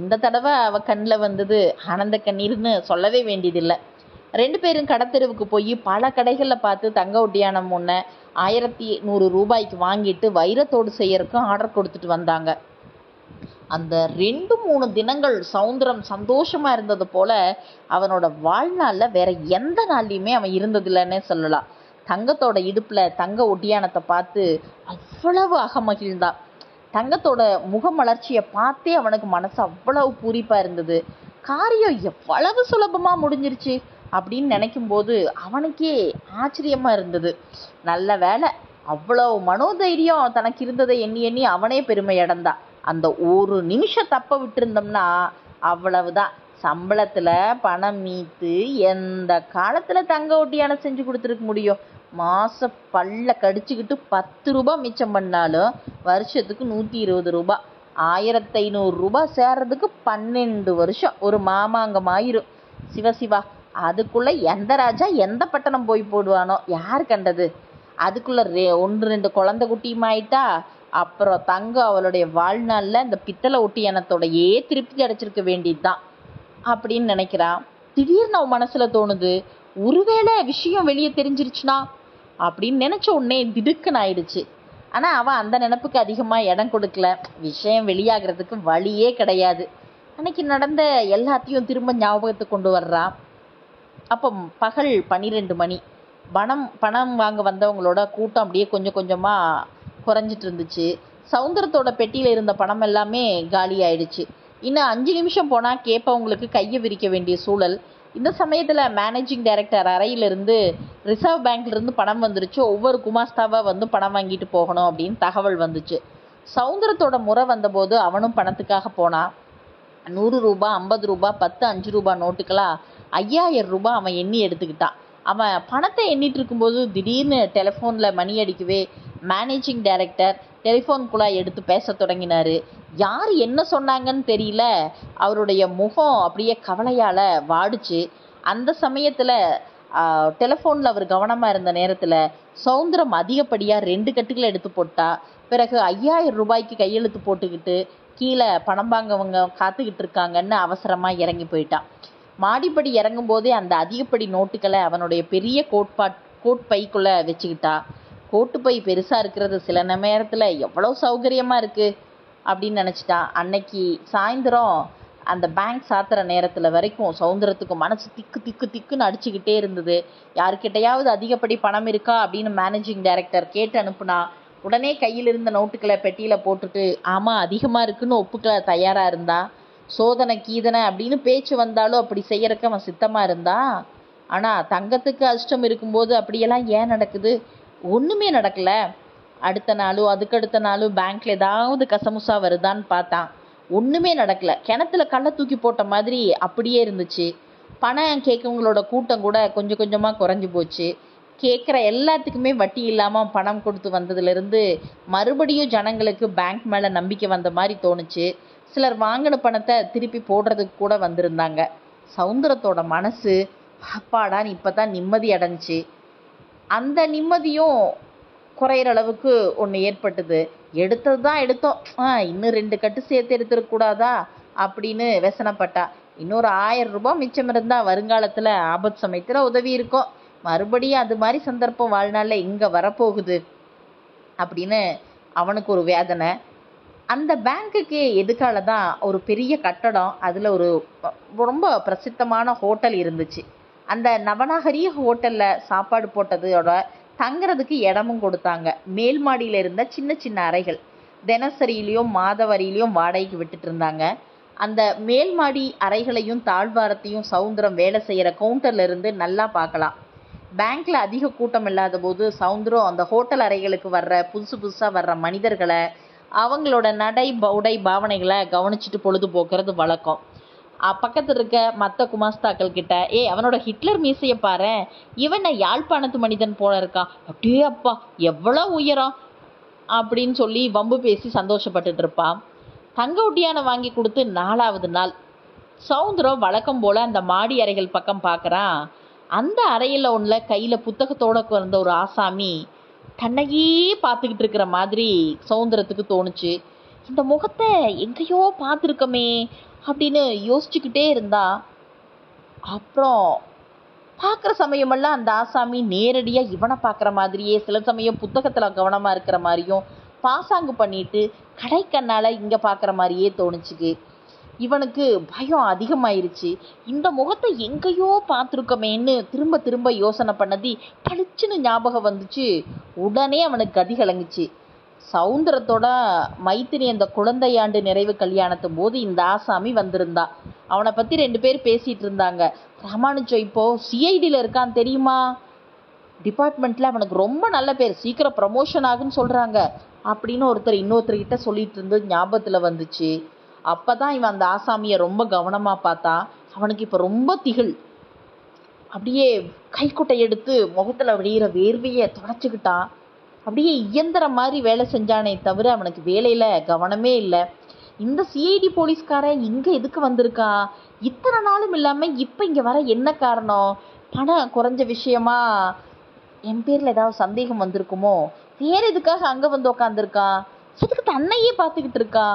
இந்த தடவை அவள் கண்ணில் வந்தது ஆனந்த கண்ணீர்னு சொல்லவே வேண்டியதில்லை. 2 பேரும் கடத்தெருவுக்கு போய் பல கடைகளில் பார்த்து தங்க ஒட்டியானம் ஒன்று 1100 ரூபாய்க்கு வாங்கிட்டு வைரத்தோடு செய்யறதுக்கும் ஆர்டர் கொடுத்துட்டு வந்தாங்க. அந்த 2-3 தினங்கள் சவுந்தரம் சந்தோஷமாக இருந்தது போல அவனோட வாழ்நாளில் வேற எந்த நாள்லையுமே அவன் இருந்ததில்லைன்னே சொல்லலாம். தங்கத்தோட இடுப்பில் தங்க ஒட்டியானத்தை பார்த்து அவ்வளவு அகமகிழ்ந்தான். தங்கத்தோட முகமலர்ச்சியை பார்த்தே அவனுக்கு மனசு அவ்வளவு பூரிப்பாக இருந்தது. காரியம் எவ்வளவு சுலபமாக முடிஞ்சிருச்சு அப்படின்னு நினைக்கும் போது அவனுக்கே ஆச்சரியமாக இருந்தது. நல்ல வேலை, அவ்வளவு மனோதைரியம் தனக்கு இருந்ததை எண்ணி எண்ணி அவனே பெருமை அடைந்தான். அந்த ஒரு நிமிஷம் தப்ப விட்டுருந்தோம்னா அவ்வளவுதான், சம்பளத்தில் பணம் மீத்து எந்த காலத்தில் தங்க ஒட்டியானம் செஞ்சு கொடுத்துருக்க முடியும். மாதம் பல்ல கடிச்சுக்கிட்டு 10 ரூபாய் மிச்சம் பண்ணாலும் வருஷத்துக்கு 120 ரூபாய், 1500 ரூபாய் சேர்றதுக்கு 12 வருஷம் ஒரு மாமாங்கம் ஆயிரும். சிவசிவா, அதுக்குள்ள எந்த ராஜா எந்த பட்டணம் போய் போடுவானோ, யார் கண்டது. அதுக்குள்ள 1-2 குழந்தை குட்டியும் ஆயிட்டா அப்புறம் தங்கம் அவளுடைய வாழ்நாளில் இந்த பித்தளை ஒட்டியானத்தோடையே திருப்தி அடைச்சிருக்க வேண்டியது தான் அப்படின்னு நினைக்கிறான். திடீர்னு அவன் மனசுல தோணுது, ஒருவேளை விஷயம் வெளியே தெரிஞ்சிருச்சுனா அப்படின்னு நினைச்ச உடனே திடுக்குன்னு ஆயிடுச்சு. ஆனால் அவன் அந்த நினைப்புக்கு அதிகமாக இடம் கொடுக்கல. விஷயம் வெளியாகிறதுக்கு வழியே கிடையாது. அன்னைக்கு நடந்த எல்லாத்தையும் திரும்ப ஞாபகத்துக்கு கொண்டு வர்றான். அப்போ பகல் 12 மணி. பணம் வாங்க வந்தவங்களோட கூட்டம் அப்படியே கொஞ்சம் கொஞ்சமாக குறைஞ்சிட்டு இருந்துச்சு. சவுந்தரத்தோட பெட்டியில் இருந்த பணம் எல்லாமே காலி ஆயிடுச்சு. இன்னும் 5 நிமிஷம் போனால் கேட்பவங்களுக்கு கையை விரிக்க வேண்டிய சூழல். இந்த சமயத்தில் மேனேஜிங் டைரக்டர் அறையிலிருந்து ரிசர்வ் பேங்க்லேருந்து பணம் வந்துருச்சு. ஒவ்வொரு குமாஸ்தாவாக வந்து பணம் வாங்கிட்டு போகணும் அப்படின்னு தகவல் வந்துச்சு. சவுந்தரத்தோட முறை வந்தபோது அவனும் பணத்துக்காக போனான். 100 ரூபாய், 50 ரூபாய், 10, 5 ரூபாய் நோட்டுக்கெல்லாம் 5000 ரூபாய் அவன் எண்ணி எடுத்துக்கிட்டான். அவன் பணத்தை எண்ணிட்டு இருக்கும்போது திடீர்னு டெலிஃபோனில் மணி அடிக்கவே மேனேஜிங் டைரக்டர் டெலிஃபோன் குழாய் எடுத்து பேச தொடங்கினார். யார் என்ன சொன்னாங்கன்னு தெரியல, அவருடைய முகம் அப்படியே கவலையால் வாடிச்சு. அந்த சமயத்தில் டெலிஃபோனில் அவர் கவனமாக இருந்த நேரத்தில் சௌந்தரம் அதிகப்படியாக 2 கட்டுகளை எடுத்து போட்டா. பிறகு 5000 ரூபாய்க்கு கையெழுத்து போட்டுக்கிட்டு கீழே பணம் வாங்கவங்க காத்துக்கிட்டு இருக்காங்கன்னு அவசரமாக இறங்கி போயிட்டான். மாடிப்படி இறங்கும் போதே அந்த அதிகப்படி நோட்டுகளை அவனுடைய பெரிய கோட் பைக்குள்ளே வச்சுக்கிட்டா. கோட்டு பை பெருசாக இருக்கிறது சில நேரத்தில் எவ்வளோ சௌகரியமாக இருக்குது அப்படின்னு நினச்சிட்டான். அன்னைக்கு சாயந்தரம் அந்த பேங்க் சாத்துற நேரத்தில் வரைக்கும் சௌந்தரத்துக்கு மனசு திக்கு திக்கு திக்குன்னு அடிச்சுக்கிட்டே இருந்தது. யாருக்கிட்டையாவது அதிகப்படி பணம் இருக்கா அப்படின்னு மேனேஜிங் டைரக்டர் கேட்டு அனுப்புனா. உடனே கையில் இருந்த நோட்டுகளை பெட்டியில் போட்டுட்டு ஆமாம் அதிகமாக இருக்குன்னு ஒப்புக்களை தயாராக இருந்தா. சோதனை கீதனை அப்படின்னு பேச்சு வந்தாலும் அப்படி செய்யறதுக்கு அவன் சித்தமாக இருந்தா. ஆனால் தங்கத்துக்கு அஷ்டம் இருக்கும்போது அப்படியெல்லாம் ஏன் நடக்குது? ஒன்றுமே நடக்கலை. அடுத்த நாளும் அதுக்கடுத்த நாளும் பேங்க்கில் ஏதாவது கசமுசா வருதான்னு பார்த்தான். ஒன்றுமே நடக்கலை. கிணத்துல கல்லை தூக்கி போட்ட மாதிரி அப்படியே இருந்துச்சு. பணம் கேட்கவங்களோட கூட்டம் கூட கொஞ்சம் கொஞ்சமாக குறைஞ்சி போச்சு. கேட்குற எல்லாத்துக்குமே வட்டி இல்லாமல் பணம் கொடுத்து வந்ததுலேருந்து மறுபடியும் ஜனங்களுக்கு பேங்க் மேலே நம்பிக்கை வந்த மாதிரி தோணுச்சு. சிலர் வாங்கின பணத்தை திருப்பி போடுறதுக்கு கூட வந்திருந்தாங்க. சௌந்தரத்தோட மனசு அப்பாடான்னு இப்போ தான் நிம்மதி அடைஞ்சி. அந்த நிம்மதியும் குறையிற அளவுக்கு ஒன்று ஏற்பட்டது. எடுத்தது தான் எடுத்தோம், இன்னும் 2 கட்டு சேர்த்து எடுத்துடக்கூடாதா அப்படின்னு व्यசனப்பட்டா. இன்னொரு 1000 ரூபாய் மிச்சம் இருந்தால் வருங்காலத்தில் ஆபத்து சமயத்தில் உதவி இருக்கும். மறுபடியும் அது மாதிரி சந்தர்ப்பம் வாழ்நாளில் இங்கே வரப்போகுது அப்படின்னு அவனுக்கு ஒரு வேதனை. அந்த பேங்க்குக்கு எதுக்கால தான் ஒரு பெரிய கட்டடம், அதில் ஒரு ரொம்ப பிரசித்தமான ஹோட்டல் இருந்துச்சு. அந்த நவநாகரிய ஹோட்டலில் சாப்பாடு போட்டதோட தங்குறதுக்கு இடமும் கொடுத்தாங்க. மேல் மாடியில் இருந்த சின்ன சின்ன அறைகள் தினசரியிலையும் மாதவரியிலையும் வாடகைக்கு விட்டுட்டு இருந்தாங்க. அந்த மேல் மாடி அறைகளையும் தாழ்வாரத்தையும் சௌந்தரம் வேலை செய்கிற கவுண்டர்ல இருந்து நல்லா பார்க்கலாம். பேங்க்ல அதிக கூட்டம் இல்லாத போது சௌந்தரம் அந்த ஹோட்டல் அறைகளுக்கு வர்ற புதுசாக வர்ற மனிதர்களை அவங்களோட நடை உடை பாவனைகளை கவனிச்சுட்டு பொழுது போக்குறது வழக்கம். பக்கத்தில் இருக்க மற்ற குமாஸ்தாக்கள் கிட்ட அவனோட ஹிட்லர் மீசையை பாரு, இவன் யாழ்ப்பாணத்து மனிதன் போல இருக்கா, அப்படியே அப்பா எவ்வளோ உயரம் அப்படின்னு சொல்லி வம்பு பேசி சந்தோஷப்பட்டுட்டு இருப்பான். தங்க ஒட்டியான வாங்கி கொடுத்து 4வது நாள் சௌந்தரம் வழக்கம் போல் அந்த மாடி அறைகள் பக்கம் பார்க்குறான். அந்த அறையில் ஒன்றில் கையில் புத்தகத்தோடு வந்த ஒரு ஆசாமி தன்னையே பார்த்துக்கிட்டு இருக்கிற மாதிரி சௌந்தரத்துக்கு தோணுச்சு. இந்த முகத்தை எங்கேயோ பார்த்துருக்கமே அப்படின்னு யோசிச்சுக்கிட்டே இருந்தா. அப்புறம் பார்க்குற சமயமெல்லாம் அந்த ஆசாமி நேரடியாக இவனை பார்க்குற மாதிரியே, சில சமயம் புத்தகத்தில் கவனமாக இருக்கிற மாதிரியும் பாசாங்கு பண்ணிட்டு கடைக்கண்ணால் இங்கே பார்க்குற மாதிரியே தோணுச்சுக்கு. இவனுக்கு பயம் அதிகமாயிருச்சு. இந்த முகத்தை எங்கேயோ பார்த்துருக்கமேன்னு திரும்ப திரும்ப யோசனை பண்ணதி பளிச்சுன்னு ஞாபகம் வந்துச்சு. உடனே அவனுக்கு கதி கலங்குச்சு. சௌந்தரத்தோட மைத்திரி அந்த குழந்தையாண்டு நிறைவு கல்யாணத்து போது இந்த ஆசாமி வந்திருந்தா. அவனை பற்றி 2 பேர் பேசிகிட்டு இருந்தாங்க. ராமானுஜம் இப்போ சிஐடியில் இருக்கான் தெரியுமா, டிபார்ட்மெண்ட்டில் அவனுக்கு ரொம்ப நல்ல பேர், சீக்கிரம் ப்ரமோஷன் ஆகுன்னு சொல்கிறாங்க அப்படின்னு இன்னொருத்தர்கிட்ட சொல்லிட்டு இருந்தது ஞாபகத்தில் வந்துச்சு. அப்போ தான் இவன் அந்த ஆசாமியை ரொம்ப கவனமாக பார்த்தான். அவனுக்கு இப்போ ரொம்ப திகில். அப்படியே கைக்குட்டை எடுத்து முகத்தில் விடுகிற வேர்வையை தொடச்சிக்கிட்டான். அப்படியே இயந்திர மாதிரி வேலை செஞ்சானே தவிர அவனுக்கு வேலையில் கவனமே இல்லை. இந்த சிஐடி போலீஸ்காரன் இங்கே எதுக்கு வந்திருக்கான், இத்தனை நாளும் இல்லாமல் இப்போ இங்கே வர என்ன காரணம், பணம் குறைஞ்ச விஷயமா, என் பேரில் ஏதாவது சந்தேகம் வந்திருக்குமோ, வேறு எதுக்காக அங்கே வந்து உக்காந்துருக்கான், எதுக்கு தன்னையே பார்த்துக்கிட்டு இருக்கா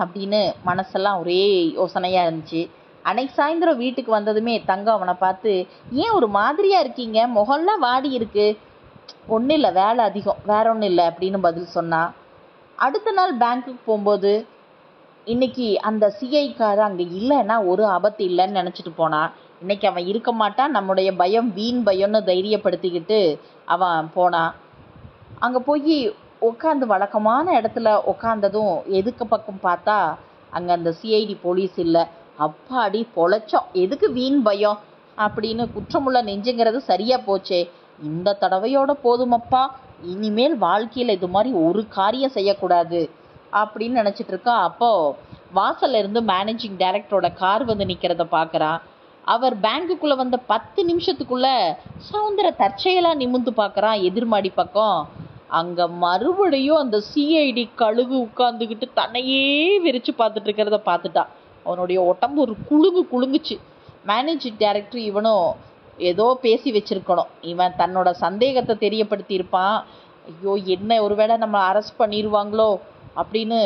அப்படின்னு மனசெல்லாம் ஒரே யோசனையாக இருந்துச்சு. அன்னைக்கு சாயந்தரம் வீட்டுக்கு வந்ததுமே தங்கம் அவனை பார்த்து, ஏன் ஒரு மாதிரியாக இருக்கீங்க, முகம்லாம் வாடி இருக்கு. ஒன்றும் இல்லை, வேலை அதிகம், வேற ஒன்றும் இல்லை அப்படின்னு பதில் சொன்னான். அடுத்த நாள் பேங்க்குக்கு போகும்போது இன்னைக்கு அந்த சிஐக்காரன் அங்கே இல்லைன்னா ஒரு ஆபத்து இல்லைன்னு நினச்சிட்டு போனான். இன்னைக்கு அவன் இருக்க மாட்டான், நம்முடைய பயம் வீண் பயம்னு தைரியப்படுத்திக்கிட்டு அவன் போனான். அங்கே போய் உட்காந்து வழக்கமான இடத்துல உட்காந்ததும் எதுக்கு பக்கம் பார்த்தா அங்கே அந்த சிஐடி போலீஸ் இல்லை. அப்பாடி பொழைச்சோம், எதுக்கு வீண் பயம் அப்படின்னு குற்றமுள்ள நெஞ்சுங்கிறது சரியாக போச்சே, இந்த தடவையோட போதுமப்பா, இனிமேல் வாழ்க்கையில் இது மாதிரி ஒரு காரியம் செய்யக்கூடாது அப்படின்னு நினச்சிட்டு இருக்கா. அப்போ வாசல்ல இருந்து மேனேஜிங் டைரக்டரோட கார் வந்து நிற்கிறத பார்க்குறான். அவர் பேங்குக்குள்ளே வந்த 10 நிமிஷத்துக்குள்ள சௌந்தர தற்செயலாக நிமிர்ந்து பார்க்குறான் எதிர்மாடி பக்கம். அங்கே மறுபடியும் அந்த சிஐடி கழுகு உட்காந்துக்கிட்டு தன்னையே விரித்து பார்த்துட்டு இருக்கிறத பார்த்துட்டான். அவனுடைய உடம்பு ஒரு குலுங்குச்சு. மேனேஜிங் டைரக்டர் இவனும் ஏதோ பேசி வச்சிருக்கணும். இவன் தன்னோட சந்தேகத்தை தெரியப்படுத்தியிருப்பான். ஐயோ, என்ன ஒருவேளை நம்ம அரெஸ்ட் பண்ணிடுவாங்களோ அப்படின்னு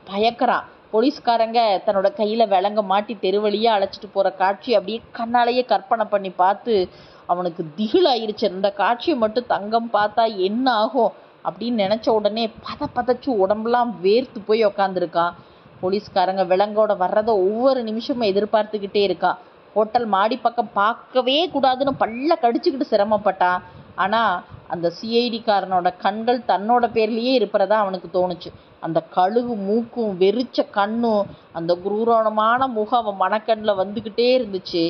பயக்கிறான். போலீஸ்காரங்க தன்னோட கையில் விலங்க மாட்டி தெருவழியாக அழைச்சிட்டு போகிற காட்சி அப்படியே கண்ணாலேயே கற்பனை பண்ணி பார்த்து அவனுக்கு திகிலாயிருச்சு. அந்த காட்சியை மட்டும் தங்கம் பார்த்தா என்ன ஆகும் அப்படின்னு நினச்ச உடனே பதச்சு உடம்பெல்லாம் வேர்த்து போய் உக்காந்துருக்கான். போலீஸ்காரங்க விலங்கோட வர்றதை ஒவ்வொரு நிமிஷமும் எதிர்பார்த்துக்கிட்டே இருக்கான். ஹோட்டல் மாடி பக்கம் பார்க்கவே கூடாதுன்னு பல்ல கடிச்சுக்கிட்டு சிரமப்பட்டான். ஆனால் அந்த சிஐடிக்காரனோட கண்கள் தன்னோட பேர்லேயே இருப்பறதா அவனுக்கு தோணுச்சு. அந்த கழுகு மூக்கும் வெறிச்ச கண்ணும் அந்த குரூரமான முகம் அவன் மனக்கண்ணில் வந்துக்கிட்டே இருந்துச்சு.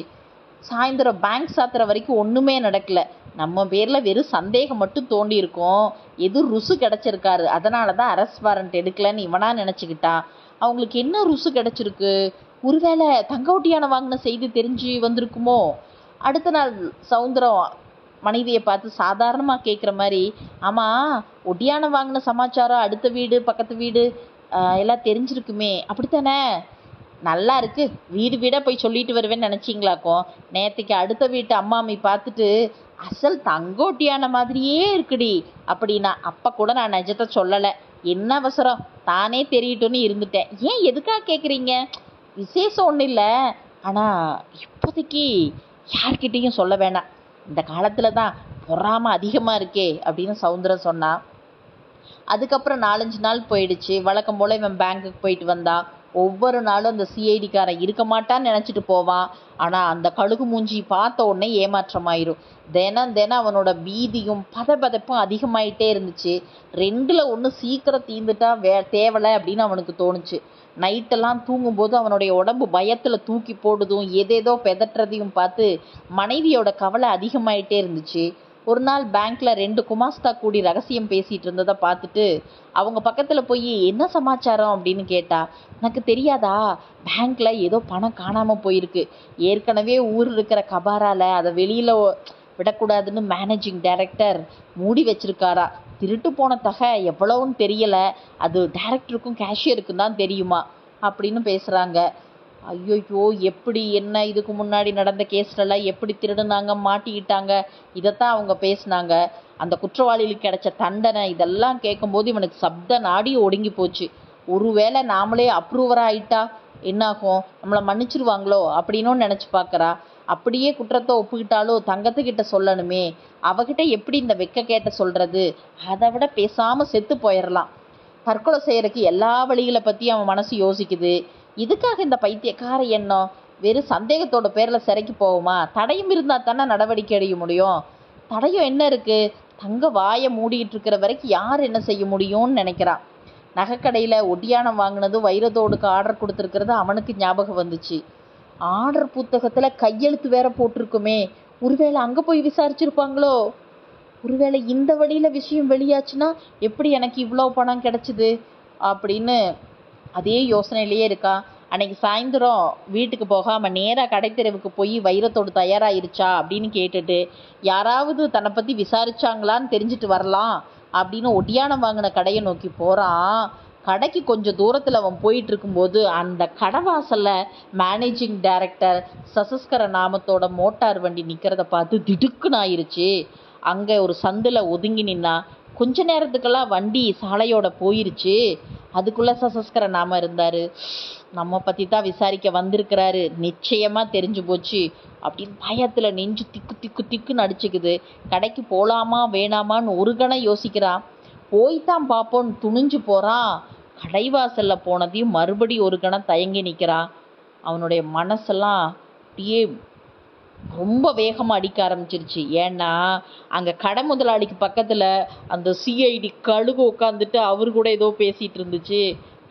சாயந்தரம் பேங்க் சாத்துற வரைக்கும் ஒன்றுமே நடக்கல. நம்ம பேரில் வெறும் சந்தேகம் மட்டும் தோண்டி இருக்கோம். எது ருசு கிடச்சிருக்காரு, அதனால தான் அரெஸ்ட் வாரண்ட் எடுக்கலன்னு இவனா நினச்சிக்கிட்டான். அவங்களுக்கு என்ன ருசு கிடச்சிருக்கு? ஒருவேளை தங்க ஒட்டியான வாங்கின செய்தி தெரிஞ்சு வந்திருக்குமோ? அடுத்த நாள் சவுந்தரம் மனைவியை பார்த்து சாதாரணமாக கேட்குற மாதிரி, ஆமாம், ஒட்டியானம் வாங்கின சமாச்சாரம் அடுத்த வீடு பக்கத்து வீடு எல்லாம் தெரிஞ்சிருக்குமே, அப்படித்தானே? நல்லா இருக்கு, வீடு வீடாக போய் சொல்லிட்டு வருவேன்னு நினச்சிங்களாக்கும். நேற்றுக்கு அடுத்த வீட்டு அம்மாமி பார்த்துட்டு அசல் தங்கோட்டியான மாதிரியே இருக்குடி அப்படின்னா, அப்போ கூட நான் நிஜத்தை சொல்லலை. என்ன அவசரம், தானே தெரியட்டும்னு இருந்துட்டேன். ஏன் எதுக்காக கேட்குறீங்க? விசேஷம் ஒன்றும் இல்லை, ஆனால் இப்போதைக்கு யார்கிட்டையும் சொல்ல வேணாம். இந்த காலத்தில் தான் பொறாமை அதிகமாக இருக்கே அப்படின்னு சவுந்தரம் சொன்னான். அதுக்கப்புறம் 4-5 நாள் போயிடுச்சு. வழக்கம் போல் இவன் பேங்க்குக்கு போயிட்டு வந்தான். ஒவ்வொரு நாளும் அந்த சிஐடிக்காரன் இருக்க மாட்டான்னு நினச்சிட்டு போவான். ஆனால் அந்த கழுகு மூஞ்சி பார்த்த உடனே ஏமாற்றமாயிரும். தினம் அவனோட பீதியும் பதப்பதப்பும் அதிகமாயிட்டே இருந்துச்சு. 2ல் 1 சீக்கிரம் தீர்ந்துட்டா தேவலை அப்படின்னு அவனுக்கு தோணுச்சு. நைட்டெல்லாம் தூங்கும்போது அவனுடைய உடம்பு பயத்தில் தூக்கி போடுதும் ஏதேதோ பெதற்றதையும் பார்த்து மனைவியோட கவலை அதிகமாயிட்டே இருந்துச்சு. ஒரு நாள் பேங்க்கில் 2 குமாஸ்தா கூடி ரகசியம் பேசிகிட்டு இருந்ததை பார்த்துட்டு அவங்க பக்கத்தில் போய் என்ன சமாச்சாரம் அப்படின்னு கேட்டா. எனக்கு தெரியாதா, பேங்க்கில் ஏதோ பணம் காணாமல் போயிருக்கு. ஏற்கனவே ஊர் இருக்கிற கபாரால் அதை வெளியில் விடக்கூடாதுன்னு மேனேஜிங் டைரக்டர் மூடி வச்சிருக்காரா. திருட்டு போன தகை எவ்வளவுன்னு தெரியலை, அது டைரக்டருக்கும் கேஷியருக்கும் தான் தெரியுமா அப்படின்னு பேசுகிறாங்க. ஐயோயோ, எப்படி என்ன இதுக்கு முன்னாடி நடந்த கேஸ்லலாம் எப்படி திருடுனாங்க, மாட்டிக்கிட்டாங்க, இதைத்தான் அவங்க பேசினாங்க. அந்த குற்றவாளிகளுக்கு கிடைச்ச தண்டனை இதெல்லாம் கேட்கும்போது இவனுக்கு சப்த நாடி ஒடுங்கி போச்சு. ஒருவேளை நாமளே அப்ரூவராக ஆயிட்டா என்னாகும், நம்மளை மன்னிச்சிருவாங்களோ அப்படின்னு நினச்சி பார்க்குறா. அப்படியே குற்றத்தை ஒப்புக்கிட்டாலோ தங்கத்துக்கிட்ட சொல்லணுமே, அவகிட்ட எப்படி இந்த வெக்க கேட்ட சொல்கிறது? அதை விட பேசாமல் செத்து போயிடலாம். தற்கொலை செய்யறதுக்கு எல்லா வழிகளை பற்றி அவன் மனசு யோசிக்குது. இதுக்காக இந்த பைத்தியக்கார எண்ணம்? வெறும் சந்தேகத்தோட பேரில் சிறைக்கு போகுமா? தடையும் இருந்தால் தானே நடவடிக்கை எடுக்க முடியும். தடையும் என்ன இருக்குது? தங்க வாயை மூடிட்டு இருக்கிற வரைக்கும் யார் என்ன செய்ய முடியும்னு நினைக்கிறான். நகைக்கடையில் ஒட்டியானம் வாங்கினது வைரத்தோடுக்கு ஆர்டர் கொடுத்துருக்கிறது அவனுக்கு ஞாபகம் வந்துச்சு. ஆர்டர் புத்தகத்தில் கையெழுத்து வேற போட்டிருக்குமே, ஒருவேளை அங்கே போய் விசாரிச்சிருப்பாங்களோ? ஒருவேளை இந்த வழியில் விஷயம் வெளியாச்சுன்னா எப்படி எனக்கு இவ்வளோ பணம் கிடச்சிது அப்படின்னு அதே யோசனையிலேயே இருக்கா. அன்னைக்கு சாயந்தரம் வீட்டுக்கு போகாமல் நேராக கடைத்தெருவுக்கு போய் வைரத்தோடு தயாராகிருச்சா அப்படின்னு கேட்டுட்டு யாராவது தன்னை பற்றி விசாரிச்சாங்களான்னு தெரிஞ்சுட்டு வரலாம் அப்படின்னு ஒட்டியானம் வாங்கின கடையை நோக்கி போகிறான். கடைக்கு கொஞ்சம் தூரத்தில் அவன் போயிட்டு இருக்கும்போது அந்த கடைவாசலில் மேனேஜிங் டைரக்டர் சசஸ்கர நாமத்தோட மோட்டார் வண்டி நிற்கிறத பார்த்து திடுக்குன்னு ஆயிருச்சு. அங்கே ஒரு சந்தில் ஒதுங்கி நின்னா. கொஞ்ச நேரத்துக்கெல்லாம் வண்டி சாலையோட போயிருச்சு. அதுக்குள்ளே சசஸ்கர நாம இருந்தார். நம்ம பற்றி தான் விசாரிக்க வந்திருக்கிறாரு, நிச்சயமாக தெரிஞ்சு போச்சு அப்படின்னு பயத்தில் நெஞ்சு திக்குன்னு அடிச்சுக்குது. கடைக்கு போகலாமா வேணாமான்னு ஒரு கணம் யோசிக்கிறான். போய்தான் பார்ப்போன்னு துணிஞ்சு போகிறான். கடைவாசலில் போனதையும் மறுபடி ஒரு கணம் தயங்கி நிற்கிறான். அவனுடைய மனசெல்லாம் அப்படியே ரொம்ப வேகமாக அடிக்க ஆரம்பிச்சிருச்சு. ஏன்னா அங்கே கடை முதலாளிக்கு பக்கத்தில் அந்த சிஐடி கழுகு உட்காந்துட்டு அவரு கூட ஏதோ பேசிகிட்டு இருந்துச்சு.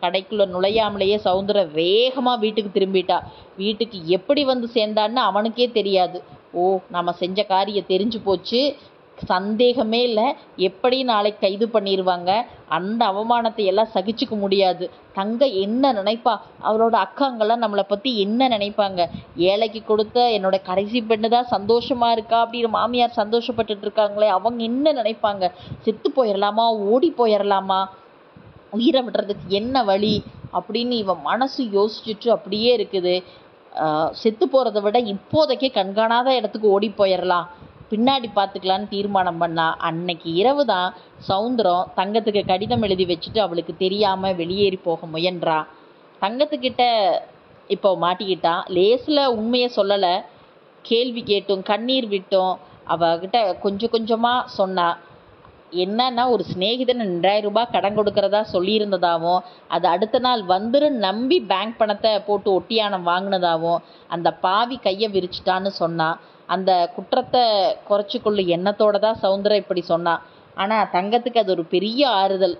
கடைக்குள்ளே நுழையாமலேயே சவுந்தரம் வேகமாக வீட்டுக்கு திரும்பிட்டா. வீட்டுக்கு எப்படி வந்து சேர்ந்தான்னு அவனுக்கே தெரியாது. ஓ, நம்ம செஞ்ச காரியம் தெரிஞ்சு போச்சு, சந்தேகமே இல்லை. எப்படி நாளைக்கு கைது பண்ணிடுவாங்க. அந்த அவமானத்தை எல்லாம் சகிச்சுக்க முடியாது. தங்க என்ன நினைப்பா, அவளோட அக்காங்கெல்லாம் நம்மளை பற்றி என்ன நினைப்பாங்க, ஏழைக்கு கொடுத்த என்னோட கடைசி பெண்ணு தான் சந்தோஷமா இருக்கா அப்படின்னு மாமியார் சந்தோஷப்பட்டுட்டு இருக்காங்களே, அவங்க என்ன நினைப்பாங்க, செத்து போயிடலாமா, ஓடி போயிடலாமா, உயிரை விடுறதுக்கு என்ன வழி அப்படின்னு இவன் மனசு யோசிச்சுட்டு அப்படியே இருக்குது. செத்து போகிறத விட இப்போதைக்கே கண்காணாத இடத்துக்கு ஓடி போயிடலாம், பின்னாடி பார்த்துக்கலான்னு தீர்மானம் பண்ணா. அன்னைக்கு இரவு தான் சவுந்தரம் தங்கத்துக்கு கடிதம் எழுதி வச்சுட்டு அவளுக்கு தெரியாமல் வெளியேறி போக முயன்றா. தங்கத்துக்கிட்ட இப்போ மாட்டிக்கிட்டான். லேசில் உண்மையை சொல்லலை, கேள்வி கேட்டும் கண்ணீர் விட்டும் அவகிட்ட கொஞ்சம் கொஞ்சமாக சொன்னா. என்னன்னா, ஒரு சிநேகிதன் 2000 ரூபாய் கடன் கொடுக்கறதா சொல்லியிருந்ததாகவும், அது அடுத்த நாள் வந்துரும் நம்பி பேங்க் பணத்தை போட்டு ஒட்டியானம் வாங்கினதாகவும் அந்த பாவி கையை விரிச்சிட்டான்னு சொன்னா. அந்த குற்றத்தை குறைச்சிக்கொள்ளு எண்ணத்தோட தான் சவுந்தரம் இப்படி சொன்னான். ஆனால் தங்கத்துக்கு அது ஒரு பெரிய ஆறுதல்.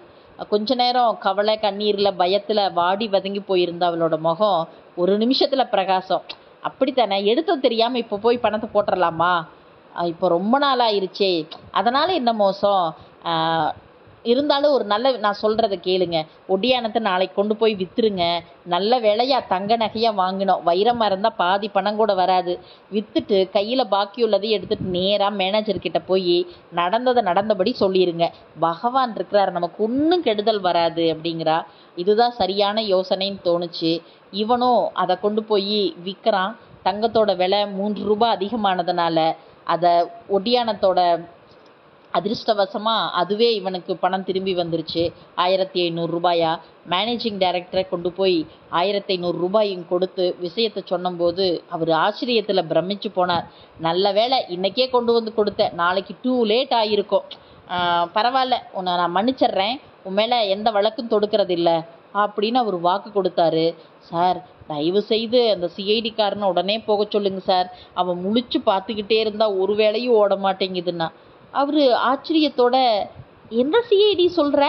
கொஞ்ச நேரம் கவலை கண்ணீரில் பயத்தில் வாடி வதங்கி போயிருந்த அவளோட முகம் ஒரு நிமிஷத்தில் பிரகாசம். அப்படித்தானே, எடுத்தது தெரியாமல் இப்போ போய் பணத்தை போட்டுடலாமா, இப்போ ரொம்ப நாள் ஆயிருச்சே, அதனால் என்ன மோசம், இருந்தாலும் ஒரு நல்ல, நான் சொல்கிறத கேளுங்க, ஒடியானத்தை நாளைக்கு கொண்டு போய் விற்றுருங்க. நல்ல வேலையாக தங்க நகையாக வாங்கினோம், வைரமாக இருந்தால் பாதி பணம் கூட வராது. விற்றுட்டு கையில் பாக்கி உள்ளதையும் எடுத்துகிட்டு நேராக மேனேஜர்கிட்ட போய் நடந்ததை நடந்தபடி சொல்லிடுங்க. பகவான் இருக்கிறார், நமக்கு ஒன்றும் கெடுதல் வராது அப்படிங்கிறா. இதுதான் சரியான யோசனைன்னு தோணுச்சு. இவனும் அதை கொண்டு போய் விற்கிறான். தங்கத்தோட விலை 3 ரூபாய் அதிகமானதுனால அதை ஒடியானத்தோட அதிர்ஷ்டவசமாக அதுவே இவனுக்கு பணம் திரும்பி வந்துருச்சு. 1500 ரூபாயா. மேனேஜிங் டைரக்டரை கொண்டு போய் 1500 ரூபாயும் கொடுத்து விஷயத்தை சொன்னபோது அவர் ஆச்சரியத்தில் பிரமிச்சு போனார். நல்ல வேலை இன்னைக்கே கொண்டு வந்து கொடுத்தேன், நாளைக்கு டூ லேட் ஆகிருக்கும். பரவாயில்ல, உன்னை நான் மன்னிச்சிட்றேன், உன் மேலே எந்த வழக்கும் தொடுக்கிறது இல்லை அப்படின்னு அவர் வாக்கு கொடுத்தாரு. சார், தயவு செய்து அந்த சிஐடிக்காரனை உடனே போக சொல்லுங்க சார், அவன் முழிச்சு பார்த்துக்கிட்டே இருந்தால் ஒரு வேளையும் ஓட மாட்டேங்குதுன்னா. அவர் ஆச்சரியத்தோட, எந்த சிஐடி சொல்கிற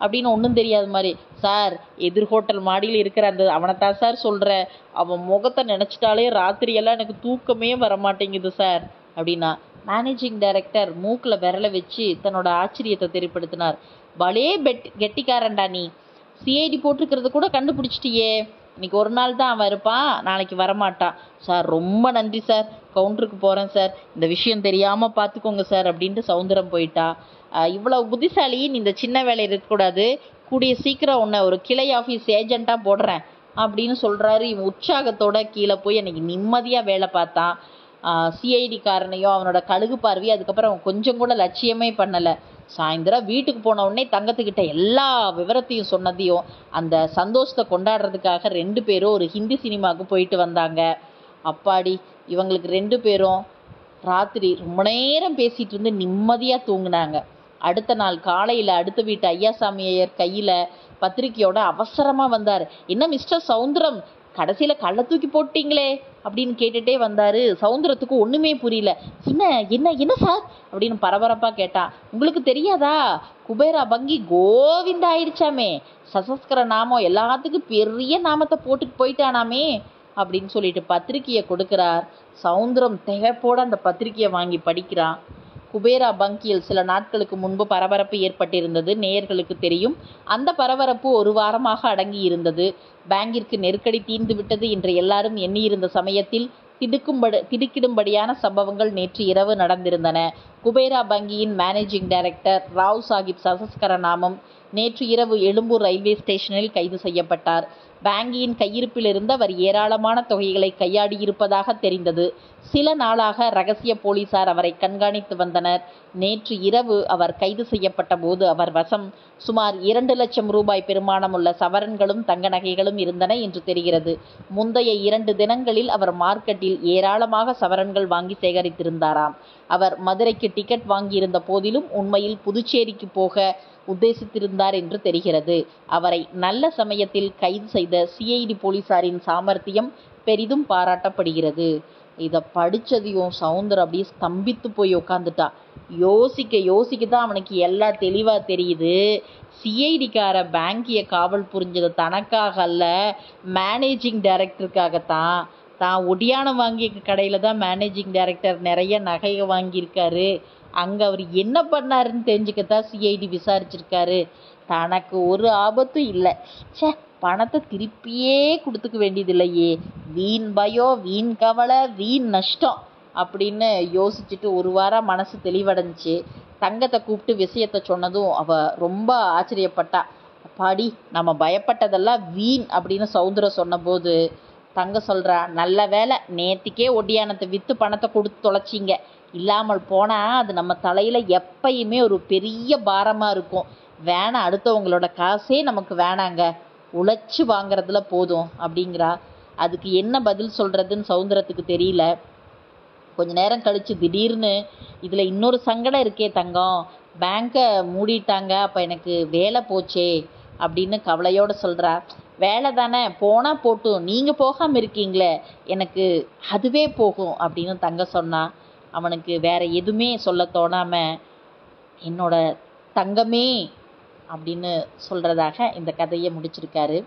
அப்படின்னு ஒன்றும் தெரியாத மாதிரி, சார் எதிர் ஹோட்டல் மாடியில் இருக்கிற அந்த அவனைத்தான் சார் சொல்கிறேன், அவன் முகத்தை நினச்சிட்டாலே ராத்திரியெல்லாம் எனக்கு தூக்கமே வர மாட்டேங்குது சார் அப்படின்னா. மேனேஜிங் டைரக்டர் மூக்கில் விரலை வச்சு தன்னோட ஆச்சரியத்தை தெரிப்படுத்தினார். பலே கெட்டிக்காரன்டா நீ, சிஐடி போட்டிருக்கிறது கூட கண்டுபிடிச்சிட்டியே. இன்னைக்கு ஒரு நாள் தான் அவன் இருப்பான், நாளைக்கு வரமாட்டான். சார் ரொம்ப நன்றி சார், கவுண்டருக்கு போகிறேன் சார், இந்த விஷயம் தெரியாமல் பார்த்துக்கோங்க சார் அப்படின்ட்டு சவுந்தரம் போயிட்டா. இவ்வளோ புத்திசாலி, இந்த சின்ன வேலை இருக்கக்கூடாது, கூடிய சீக்கிரம் உன்னை ஒரு கிளை ஆஃபீஸ் ஏஜெண்ட்டாக போடுறேன் அப்படின்னு சொல்கிறாரு. இவன் உற்சாகத்தோட கீழே போய் அன்றைக்கி நிம்மதியாக வேலை பார்த்தான். சிஐடிக்காரனையும் அவனோட கழுகு பார்வையும் அதுக்கப்புறம் அவன் கொஞ்சம் கூட லட்சியமே பண்ணலை. சாயந்தரம் வீட்டுக்கு போன உடனே தங்கத்துக்கிட்ட எல்லா விவரத்தையும் சொன்னதையும் அந்த சந்தோஷத்தை கொண்டாடுறதுக்காக 2 பேரும் ஒரு ஹிந்தி சினிமாவுக்கு போயிட்டு வந்தாங்க. அப்பாடி, இவங்களுக்கு 2 பேரும் ராத்திரி ரொம்ப நேரம் பேசிகிட்டு இருந்து நிம்மதியாக தூங்குனாங்க. அடுத்த நாள் காலையில் அடுத்த வீட்டு ஐயாசாமி ஐயர் கையில் பத்திரிக்கையோட அவசரமாக வந்தார். என்ன மிஸ்டர் சவுந்தரம், கடைசியில் கள்ள தூக்கி போட்டிங்களே அப்படின்னு கேட்டுகிட்டே வந்தார். சவுந்தரத்துக்கு ஒன்றுமே புரியல. என்ன என்ன என்ன சார் அப்படின்னு பரபரப்பாக கேட்டான். உங்களுக்கு தெரியாதா, குபேரா பங்கி கோவிந்தா ஆயிடுச்சாமே, சசஸ்கர நாமம் எல்லாத்துக்கும் பெரிய நாமத்தை போட்டுட்டு போயிட்டானாமே அப்படின்னு சொல்லிட்டு பத்திரிக்கையை கொடுக்குறார். சவுந்தரம் திகைப்போட அந்த பத்திரிக்கையை வாங்கி படிக்கிறான். குபேரா பங்கியில் சில நாட்களுக்கு முன்பு பரபரப்பு ஏற்பட்டிருந்தது நேயர்களுக்கு தெரியும். அந்த பரபரப்பு ஒரு வாரமாக அடங்கி இருந்தது. பேங்கிற்கு நெருக்கடி தீர்ந்து விட்டது என்று எல்லாரும் எண்ணியிருந்த சமயத்தில் திடுக்கிடும்படியான சம்பவங்கள் நேற்று இரவு நடந்திருந்தன. குபேரா வங்கியின் மேனேஜிங் டைரக்டர் ராவ் சாஹிப் சசஸ்கரநாமம் நேற்று இரவு எழும்பூர் ரயில்வே ஸ்டேஷனில் கைது செய்யப்பட்டார். வங்கியின் கையிருப்பிலிருந்து அவர் ஏராளமான தொகைகளை கையாடியிருப்பதாக தெரிந்தது. சில நாளாக ரகசிய போலீசார் அவரை கண்காணித்து வந்தனர். நேற்று இரவு அவர் கைது செய்யப்பட்ட போது அவர் வசம் சுமார் 2 லட்சம் ரூபாய் பெருமானமுள்ள சவரன்களும் தங்க நகைகளும் இருந்தன என்று தெரிகிறது. முந்தைய 2 தினங்களில் அவர் மார்க்கெட்டில் ஏராளமாக சவரன்கள் வாங்கி சேகரித்திருந்தாராம். அவர் மதுரைக்கு டிக்கெட் வாங்கியிருந்த போதிலும் உண்மையில் புதுச்சேரிக்கு போக உத்தேசித்திருந்தார் என்று தெரிகிறது. அவரை நல்ல சமயத்தில் கைது செய்த சிஐடி போலீசாரின் சாமர்த்தியம் பெரிதும் பாராட்டப்படுகிறது. இதை படித்ததையும் சவுந்தரம் அப்படியே ஸ்தம்பித்து போய் உட்காந்துட்டா. யோசிக்க தான் அவனுக்கு எல்லாம் தெளிவாக தெரியுது. சிஐடிக்கார பேங்கிய காவல் புரிஞ்சது தனக்காக அல்ல, மேனேஜிங் டைரக்டருக்காகத்தான். தான் ஒடியானம் வாங்கிய கடையில் தான் மேனேஜிங் டைரக்டர் நிறைய நகையை வாங்கியிருக்காரு. அங்கே அவர் என்ன பண்ணாருன்னு தெரிஞ்சுக்கத்தான் சிஐடி விசாரிச்சிருக்காரு. தனக்கு ஒரு ஆபத்தும் இல்லை. ச்சே, பணத்தை திருப்பியே கொடுத்துக்க வேண்டியது இல்லையே, வீண் பயம், வீண் கவலை, வீண் நஷ்டம் அப்படின்னு யோசிச்சுட்டு ஒரு வாரம் மனசு தெளிவடைஞ்சிச்சு. தங்கத்தை கூப்பிட்டு விஷயத்த சொன்னதும் அவ ரொம்ப ஆச்சரியப்பட்டா. அப்பாடி, நம்ம பயப்பட்டதெல்லாம் வீண் அப்படின்னு சௌந்தரம் சொன்னபோது தங்க சொல்கிறா, நல்ல வேலை நேத்திக்கே ஒட்டியானத்தை விற்று பணத்தை கொடுத்து தொலைச்சிங்க. இல்லாமல் போனால் அது நம்ம தலையில் எப்பயுமே ஒரு பெரிய பாரமாக இருக்கும். வேணாம், அடுத்தவங்களோட காசே நமக்கு வேணாங்க, உழைச்சி வாங்குறதுல போதும் அப்படிங்கிறா. அதுக்கு என்ன பதில் சொல்கிறதுன்னு சௌந்தரத்துக்கு தெரியல. கொஞ்ச நேரம் கழித்து திடீர்னு, இதில் இன்னொரு சங்கடம் இருக்கே தங்கம், பேங்க்கை மூடிட்டாங்க, அப்போ எனக்கு வேலை போச்சே அப்படின்னு கவலையோடு சொல்கிறா. வேலை தானே, போனால் போட்டும், நீங்கள் போகாமல் இருக்கீங்களே, எனக்கு அதுவே போகும் அப்படின்னு தங்க சொன்னா. அவனுக்கு வேற எதுவுமே சொல்ல தோணாமல் என்னோட தங்கமே அப்படின்னு சொல்கிறதாக இந்த கதையை முடிச்சிருக்காரு.